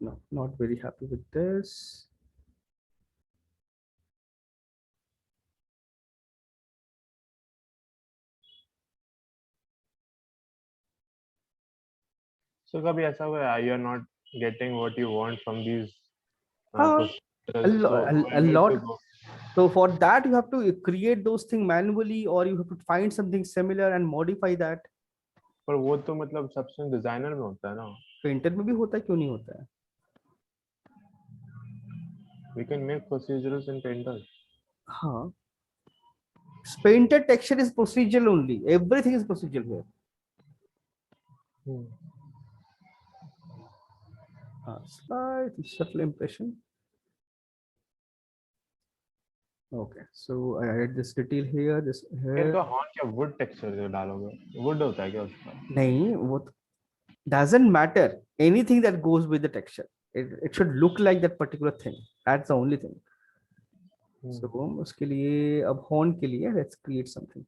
No, not very happy with this. So कभी ऐसा हुआ है you are not getting what you want from these a lot. So for that you have to create those things manually, or you have to find something similar and modify that. पर वो तो मतलब सबसे designer में होता है ना. Painter में भी होता है, क्यों नहीं होता है? We can make procedurals in Painter. हाँ, painted texture is procedural only. Everything is procedural here. Slight subtle impression. Okay, so I added this detail here, this here. इनका हॉर्न क्या वुड टेक्सचर जो डालोगे, वुड होता है क्या उसका? नहीं, वो doesn't matter. Anything that goes with the texture, it should look like that particular thing. That's the only thing. So उसके लिए अब horn के लिए let's create something.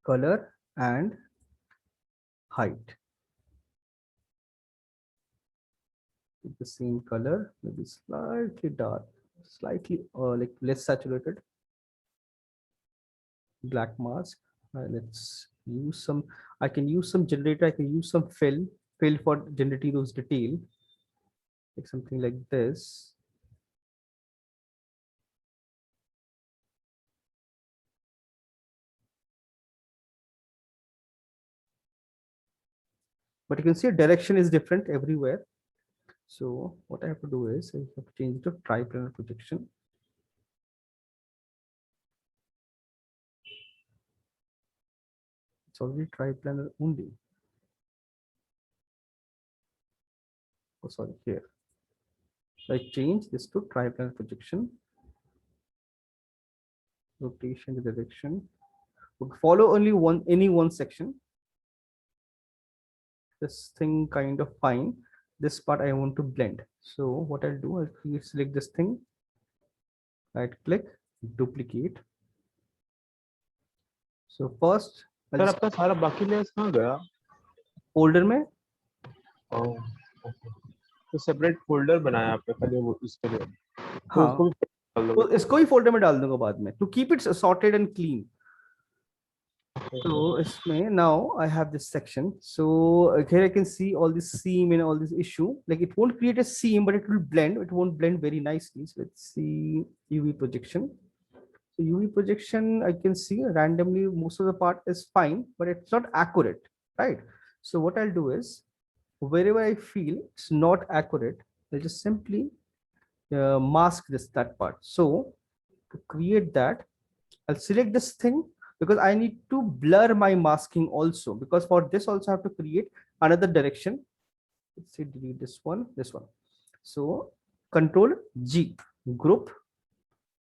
Color and height. With the same color, maybe slightly dark, slightly like less saturated. Black mask. Let's use some. I can use some generator. I can use some fill for generating those detail. Like something like this. But you can see direction is different everywhere. So what I have to do is I have to change it to triplanar projection. It's already triplanar only. Oh, sorry, here. So I change this to triplanar projection. Rotation, the direction would follow only any one section. This thing kind of fine. This part I want to blend. So what I'll do, I'll select this thing, right click, duplicate. So first, sir आपका सारा बाकी layers कहाँ गया? Folder में. तो separate folder बनाया आपने खाली वो इसके लिए. हाँ, तो इसको ही फोल्डर में डाल दूंगा बाद में to keep it sorted and clean. So now I have this section. So here I can see all this seam and all this issue. Like it won't create a seam, but it will blend. It won't blend very nicely. So let's see UV projection. So UV projection, I can see randomly most of the part is fine, but it's not accurate, right? So what I'll do is wherever I feel it's not accurate, I'll just simply mask that part. So to create that, I'll select this thing, because I need to blur my masking also, because for this also I have to create another direction. Let's say delete this one. So Control G, group,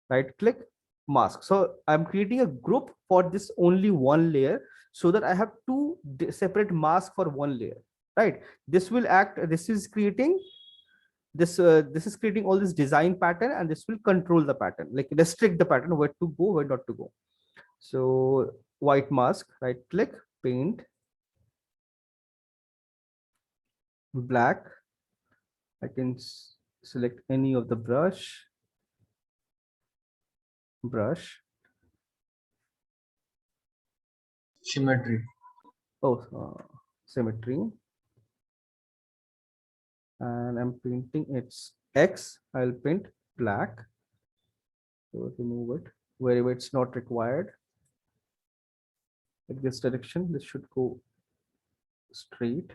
right click, mask. So I'm creating a group for this only one layer, so that I have two separate masks for one layer, right? This will act, this is creating all this design pattern, and this will control the pattern, like restrict the pattern, where to go, where not to go. So white mask, right click, paint, black. I can select any of the brush. Symmetry. Symmetry. And I'm painting its X. I'll paint black. So remove it wherever it's not required. Like this direction, this should go straight.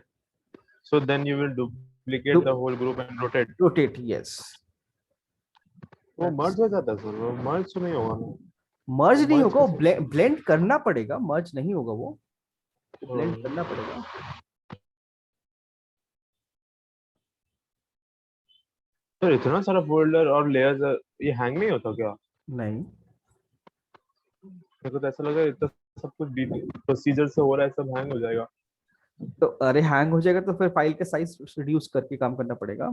So then you will duplicate the whole group and rotate. Rotate, yes. वो merge हो जाता है sir, वो merge तो नहीं होगा ना? Merge नहीं होगा, blend करना पड़ेगा, merge नहीं होगा वो, blend करना पड़ेगा. सर इतना सारा फोल्डर और लेयर्स, ये हैंग नहीं होता क्या? नहीं, मेरे को तो ऐसा लगा इतना सब कुछ प्रोसीजर से हो रहा है, सब हैंग हो जाएगा. तो अरे हैंग हो जाएगा तो फिर फाइल का साइज रिड्यूस करके काम करना पड़ेगा.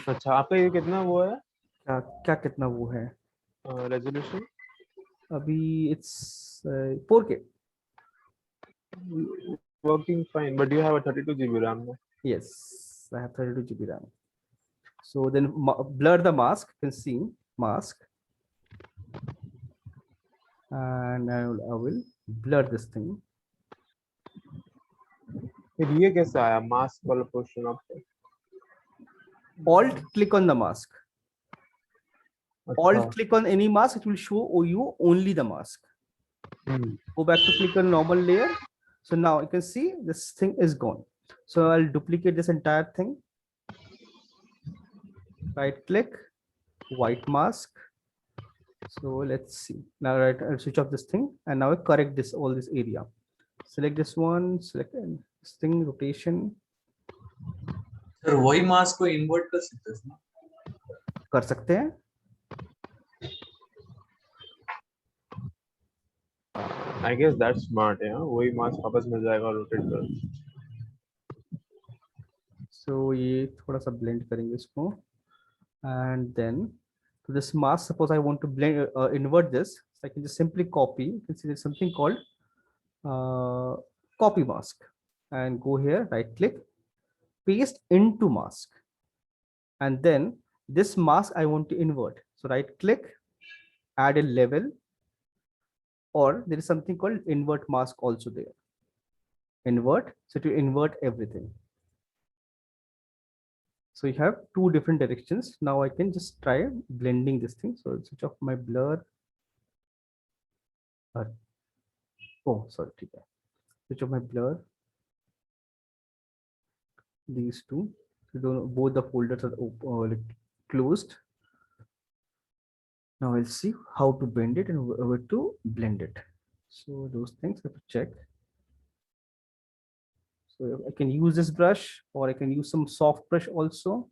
अच्छा, आपका ये कितना वो है? क्या कितना वो है? रेजोल्यूशन अभी it's 4K. Working fine, but you have a 32 GB RAM. Yes, I have 32 GB RAM. So then blur the mask. You can see mask, and I will blur this thing. फिर ये कैसे आया mask वाला portion आपको? Alt click on the mask. Alt click on any mask. It will show you only the mask. Go back to click on normal layer. So now you can see this thing is gone. So I'll duplicate this entire thing. Right click, white mask. So let's see now, right? I'll switch off this thing and now I correct this, all this area. Select this one, select this thing, rotation. Sir वही mask को invert कर सकते हैं ना? कर सकते हैं. I guess that's smart. Yeah, वही मास्क वापस मिल जाएगा रोटेट कर. So ये थोड़ा सा blend करेंगे इसको. And then to this mask, suppose I want to blend invert this, so I can just simply copy. You can see there's something called copy mask, and go here, right click, paste into mask, and then this mask I want to invert. So right click, add a level, or there is something called invert mask also there. Invert, so to invert everything. So you have two different directions. Now I can just try blending this thing. So I'll switch off my blur. Oh, sorry. Switch off my blur. These two. Both the folders are like closed. Now I'll see how to bend it and where to blend it. So those things I have to check. So I can use this brush, or I can use some soft brush also.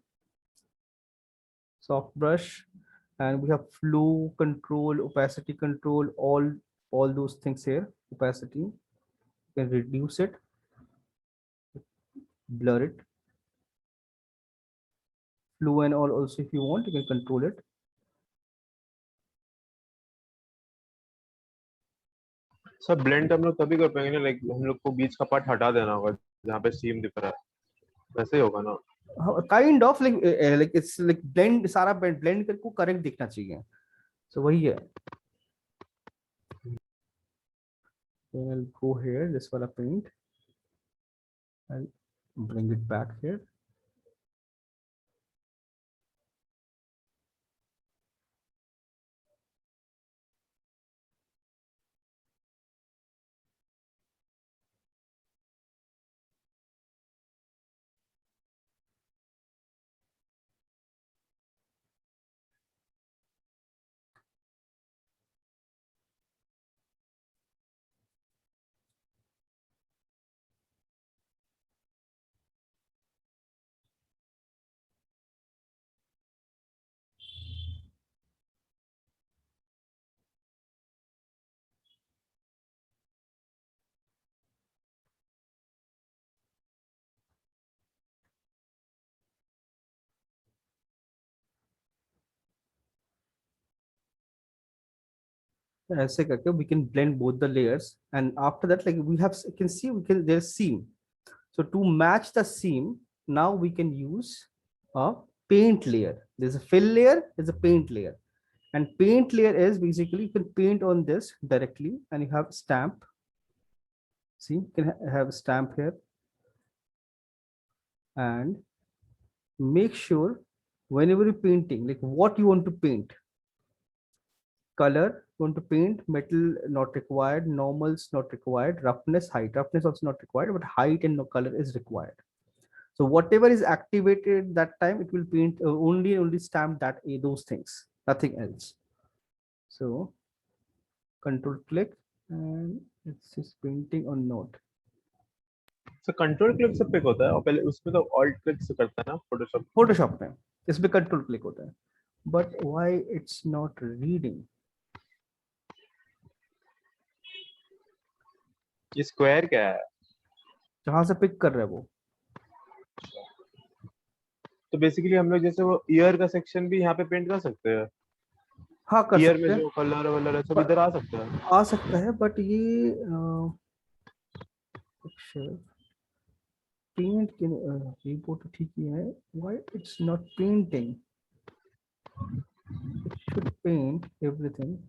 Soft brush, and we have flow control, opacity control, all those things here. Opacity, you can reduce it, blur it. Flow and all also, if you want, you can control it. Sir blend हम लोग तभी कर पाएंगे ना, like हम लोग को बीच का पार्ट हटा देना होगा जहाँ पे सीम दिख रहा है, वैसे ही होगा ना? Kind of like it's like blend, सारा blend करके करेक्ट दिखना चाहिए. So वही है. I'll go here, this wala paint. I'll bring it back here. ऐसे करके we can blend both the layers, and after that, like we have, you can see, there's seam. So to match the seam, now we can use a paint layer. There's a fill layer, there's a paint layer, and paint layer is basically you can paint on this directly, and you have stamp. See, you can have a stamp here, and make sure whenever you're painting, like what you want to paint. Color, you want to paint metal, not required. Normals, not required. Roughness, height. Roughness also not required, but height and no color is required. So whatever is activated that time, it will paint only stamp that those things, nothing else. So control click, and it's just painting on node. So control click से pick होता है और पहले उसमें तो alt click से करता है ना Photoshop में इसमें control click होता है, but why it's not reading? ये स्क्वायर क्या है? जहां से पिक कर रहा है वो. तो बेसिकली हम लोग जैसे वो ईयर का सेक्शन भी यहाँ पे पेंट कर सकते हैं. हाँ कर ईयर सकते में हैं. जो कलर वलर है सब इधर आ सकता है. आ सकता है, बट ये पेंट के रिपोर्ट ठीक ही है. Why it's not painting? It should paint everything.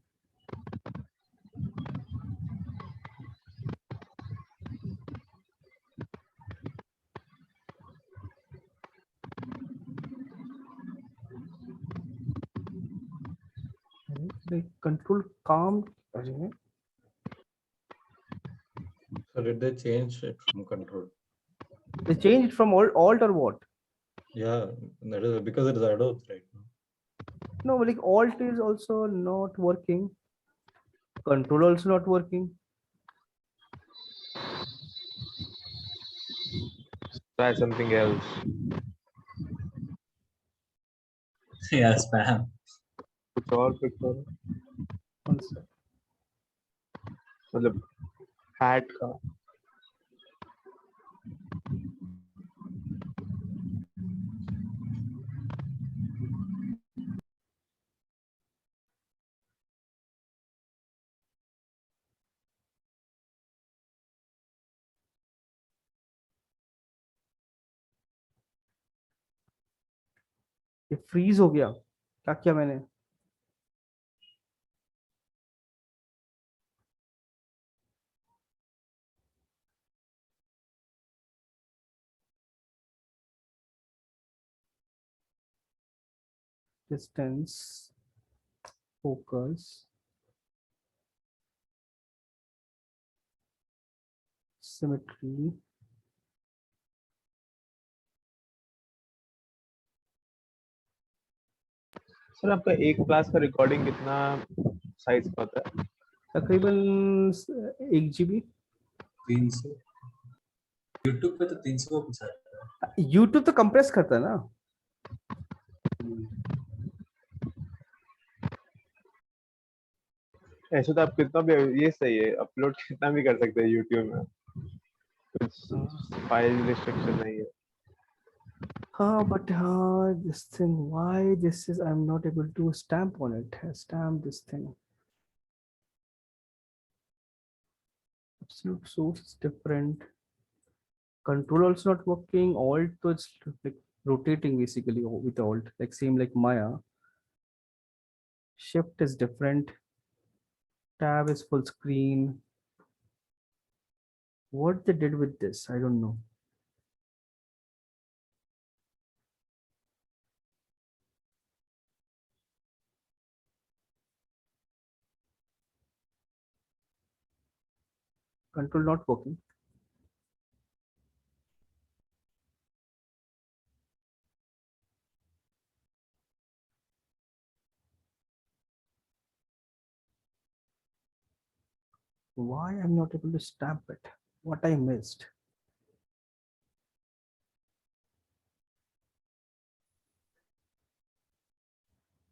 Like control calm. So did they change it from control? They changed from alt or what? Yeah, that is because it is Adobe right now. No, like alt is also not working. Control also not working. Try something else. Yeah, spam. कुछ और pick करो. One sec. मतलब hat का. ये freeze हो गया, क्या किया मैंने? Distance, focus, symmetry. सर आपका एक क्लास का रिकॉर्डिंग कितना साइज का होता है? तकरीबन 1 GB। 300 YouTube पे तो 300 को पिछाता है। YouTube तो कंप्रेस करता है ना। ऐसे तो आप कितना भी, ये सही है, अपलोड कितना भी कर सकते हैं YouTube में, कुछ फाइल रिस्ट्रिक्शन नहीं है। हाँ, but this thing, why this is, I'm not able to stamp on it. Stamp this thing. Absolute source is different. Control also not working. Alt, so it's like rotating basically with alt, like same like Maya. Shift is different. Tab is full screen. What they did with this, I don't know. Control not working. Why I'm not able to stamp it? What I missed?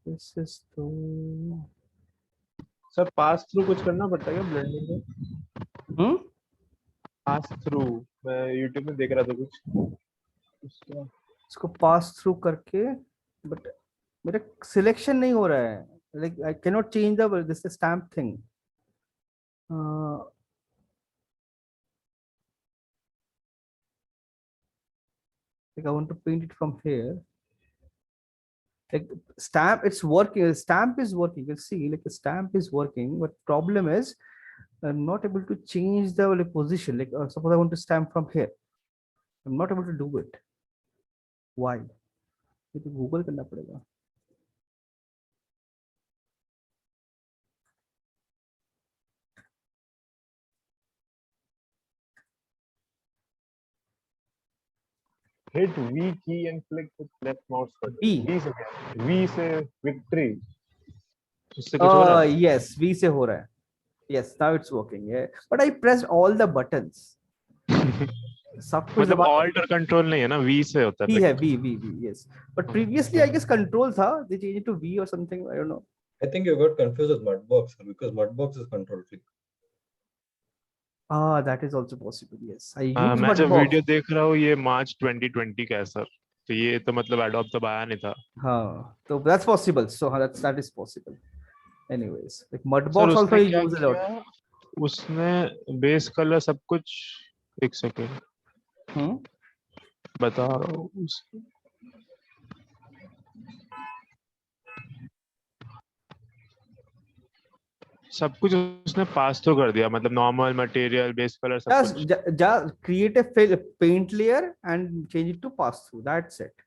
This is the sir pass through कुछ करना पड़ता है क्या blending में? Pass through मैं YouTube में देख रहा था कुछ इसको पास थ्रू करके, बट मेरा सिलेक्शन नहीं हो रहा है, like I can not change the this stamp thing. like I want to paint it from here, like stamp, it's working, stamp is working, you can see like the stamp is working, but problem is I'm not able to change the like, position, like suppose I want to stamp from here, I'm not able to do it. Why? ये तो Google करना पड़ेगा। hit V key and click with left mouse button. V V से victory, उससे कुछ हो रहा है? yes, V से हो रहा है, yes, now it's working, yeah, but I pressed all the buttons. सब कुछ मतलब दबा, alt और control नहीं है ना, V से होता है। V है, V, yes, but previously I guess control था, they changed it to V or something, I don't know. I think you got confused with Mudbox because Mudbox is control click. That is also possible, yes. I use मैं जब Mudbox. Video देख रहा हूँ ये मार्च 2020 का है sir, तो ये तो मतलब एडोब तब आया नहीं था। हाँ, so that's possible, so that is possible. Anyways, like sir Mudbox also उसने I क्या use a lot. किया, उसने बेस कलर सब कुछ, एक सेकेंड बता रहा हूँ, सब कुछ उसने पास तो कर दिया, मतलब नॉर्मल मटेरियल बेस कलर सब कुछ। Just create a paint layer and change it to pass through, that's it.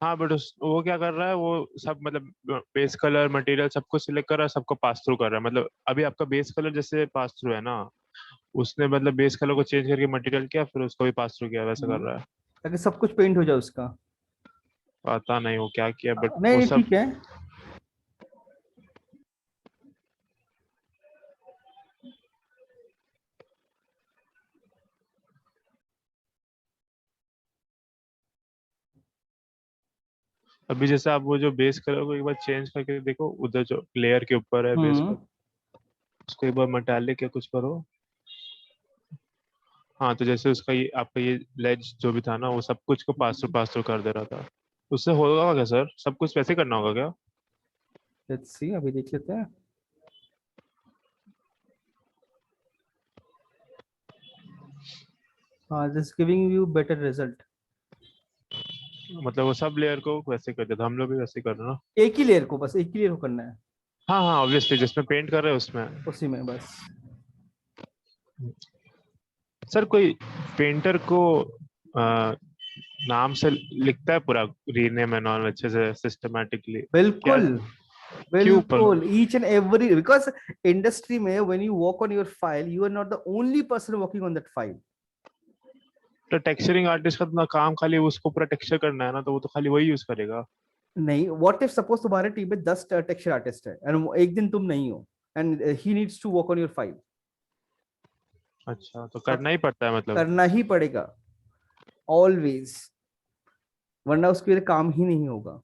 हाँ बट वो क्या कर रहा है, वो सब मतलब बेस कलर मटेरियल सबको सिलेक्ट कर रहा है, सबको पास थ्रू कर रहा है। मतलब अभी आपका बेस कलर जैसे पास थ्रू है ना, उसने मतलब बेस कलर को चेंज करके मटेरियल किया, फिर उसको भी पास थ्रू किया, वैसा कर रहा है। ताकि सब कुछ पेंट हो जाए उसका। पता नहीं वो क्या किया, बट वो नहीं सब ठीक है, अभी जैसे आप वो जो बेस करोगे एक बार चेंज करके देखो, उधर जो लेयर के ऊपर है बेस पर, उसको एक बार मेटालिक या कुछ करो। हाँ, तो जैसे उसका ये आपका ये लेज जो भी था ना, वो सब कुछ को पास थ्रू कर दे रहा था। उससे होगा क्या सर? सब कुछ वैसे करना होगा क्या? लेट्स सी, अभी देख लेते हैं। हाँ, this giving you better result. मतलब वो सब लेयर को वैसे कर देता, हम लोग भी वैसे कर रहे हैं ना? एक ही लेयर को, बस एक ही लेयर को करना है, हाँ हाँ, ऑब्वियसली जिसमें पेंट कर रहे हैं उसमें। उसी में बस। सर कोई पेंटर को आ, नाम से लिखता है पूरा रीनेम एंड ऑल अच्छे से सिस्टमैटिकली क्या? बिल्कुल क्यों बिल्कुल, each and every, because industry में when you work on your file, you are not the only person working on that file. तो टेक्सचरिंग आर्टिस्ट का तो काम खाली उसको पूरा टेक्सचर करना है ना, तो वो तो खाली वही यूज करेगा। नहीं, व्हाट इफ सपोज तुम्हारे टीम में 10 टेक्सचर आर्टिस्ट है एंड एक दिन तुम नहीं हो and he needs to work on your file, अच्छा, तो करना ही पड़ता है मतलब? करना ही पड़ेगा ऑलवेज, वरना उसके लिए काम ही नहीं होगा।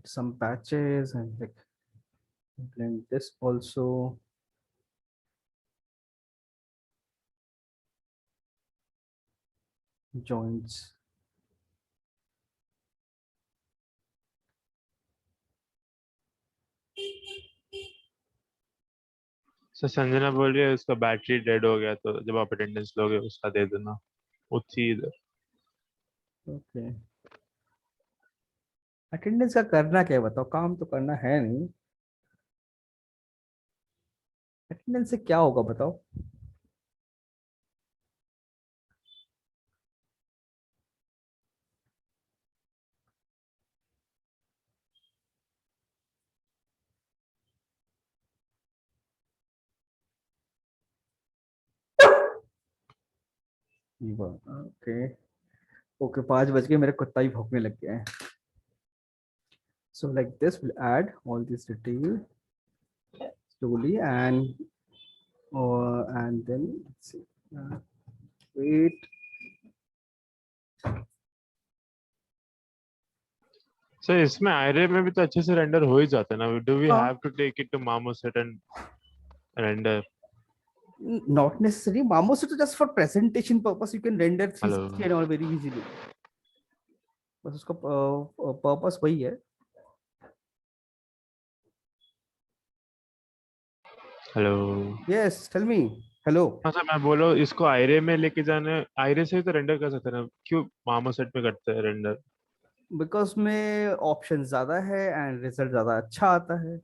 Some patches and like blend this also. Joints. Sir Sanjana बोल रही है उसका बैटरी डेड हो गया, तो जब आप अटेंडेंस लोगे उसका दे देना। वो थी इधर। ओके, अटेंडेंस का करना क्या है बताओ, काम तो करना है नहीं, अटेंडेंस से क्या होगा बताओ। ओके ओके, 5 बज गए, मेरे कुत्ता ही भौंकने लग गया है। So like this, we'll add all this detail slowly and then let's see. Wait. Sir इसमें आयरे में भी तो अच्छे से रेंडर हो ही जाता है ना? डू वी हाँ। Have to take it to Marmoset and render? Not necessary. Mamos is just for presentation purpose. You can render 360 hello and all very easily. बस उसका पर्पस वही है। Hello. Yes, tell me. Hello. हाँ sir, मैं बोलो इसको आयरे में लेके जाने, आयरे से ही तो रेंडर कर सकते हैं ना, क्यों मामोसेट में करते हैं रेंडर? Because में ऑप्शन ज्यादा है and रिजल्ट ज्यादा अच्छा आता है।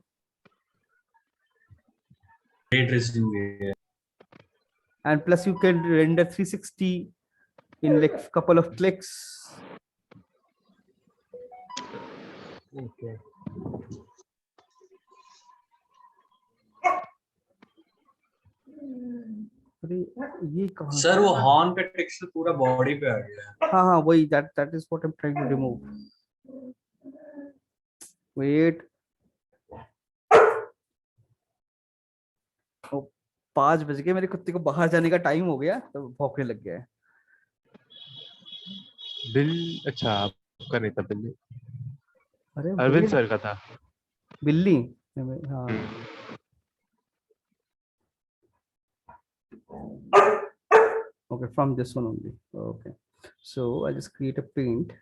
ray tracing भी है। And plus you can render 360 in like couple of clicks. Okay. अरे ये कहाँ सर वो हॉर्न का टेक्सचर पूरा बॉडी पे आ गया है। हाँ हाँ वही, that is what I'm trying to remove. Wait. ओ, 5 बज गए, मेरे कुत्ते को बाहर जाने का टाइम हो गया तो भौंकने लग गया है। बिल, अच्छा आपका नहीं था बिल्ली, अरे अरविंद wait, सर का था। बिल्ली। हाँ। Okay, from this one only. Okay, so I just create a paint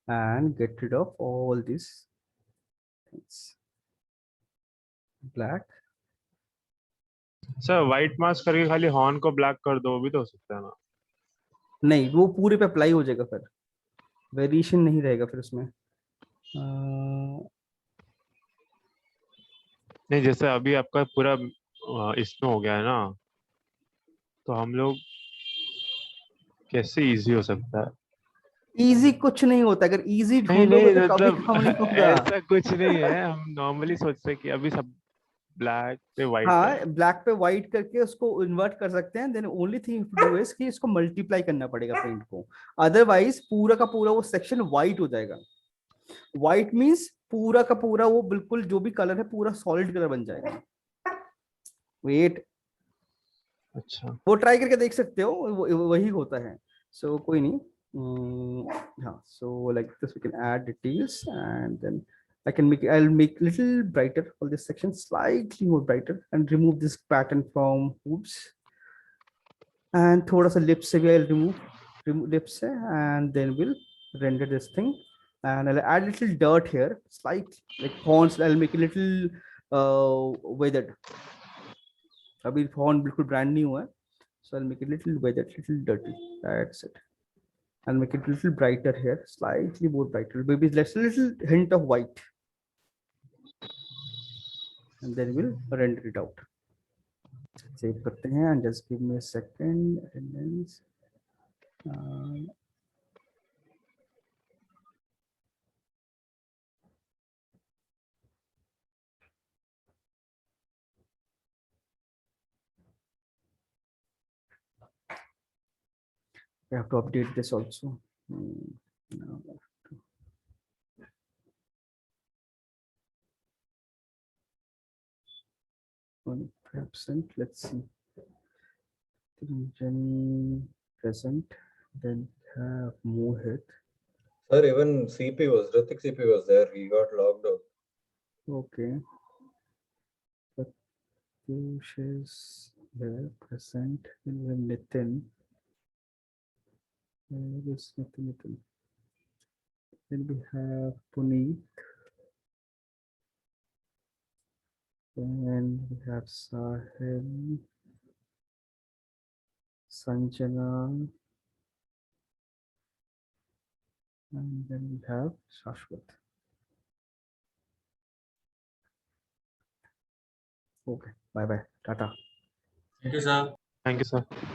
and get rid of all these things. Black. Sir white mask करके खाली हॉर्न को ब्लैक कर दो, वो भी तो हो सकता है ना? नहीं, वो पूरे पे अप्लाई हो जाएगा, फिर वेरिएशन नहीं रहेगा फिर उसमें। नहीं, जैसे अभी आपका पूरा इसमें हो गया है ना, तो हम लोग कैसे इजी हो सकता है? इजी कुछ नहीं होता, अगर इजी नहीं ढूंढोगे नहीं, तो कभी मतलब काम नहीं होगा। ऐसा कुछ नहीं है, हम नॉर्मली सोचते हैं कि अभी सब ब्लैक पे व्हाइट है। हाँ, ब्लैक पे व्हाइट करके उसको इन्वर्ट कर सकते हैं। Then only thing to do is कि इसको मल्टीप्लाई करना पड़ेगा पेंट को, अदरवाइज पूरा का पूरा वो सेक्शन व्हाइट हो जाएगा। व्हाइट मींस पूरा का पूरा वो बिल्कुल जो भी कलर है पूरा सॉलिड कलर बन जाएगा। वेट, अच्छा वो ट्राई करके देख सकते हो, वही होता है। सो कोई नहीं। हाँ, so like this we can add details, and then I'll make little brighter all this section, slightly more brighter, and remove this pattern from hoops, and थोड़ा सा lips से भी I'll remove lips से, and then we'll render this thing, and I'll add little dirt here, slightly like fonts. I'll make a little weathered. अभी font बिल्कुल brand new है, so I'll make it little weathered, little dirty. That's it. I'll make it a little brighter here, slightly more brighter, maybe less, a little hint of white, and then we'll render it out. Save करते हैं, and just give me a second, and then I have to update this also. Now, absent. Let's see. Then present. Then have move it. Sir, even CP was, Ritik CP was there. He got logged out. Okay. Piyush is there, present. And then Nitin. Where is Nitin? Then we have Puneet. Then we have Sahil, Sanjana, and then we have Shashwat. Okay, bye bye, Tata. Thank you, sir. Thank you sir.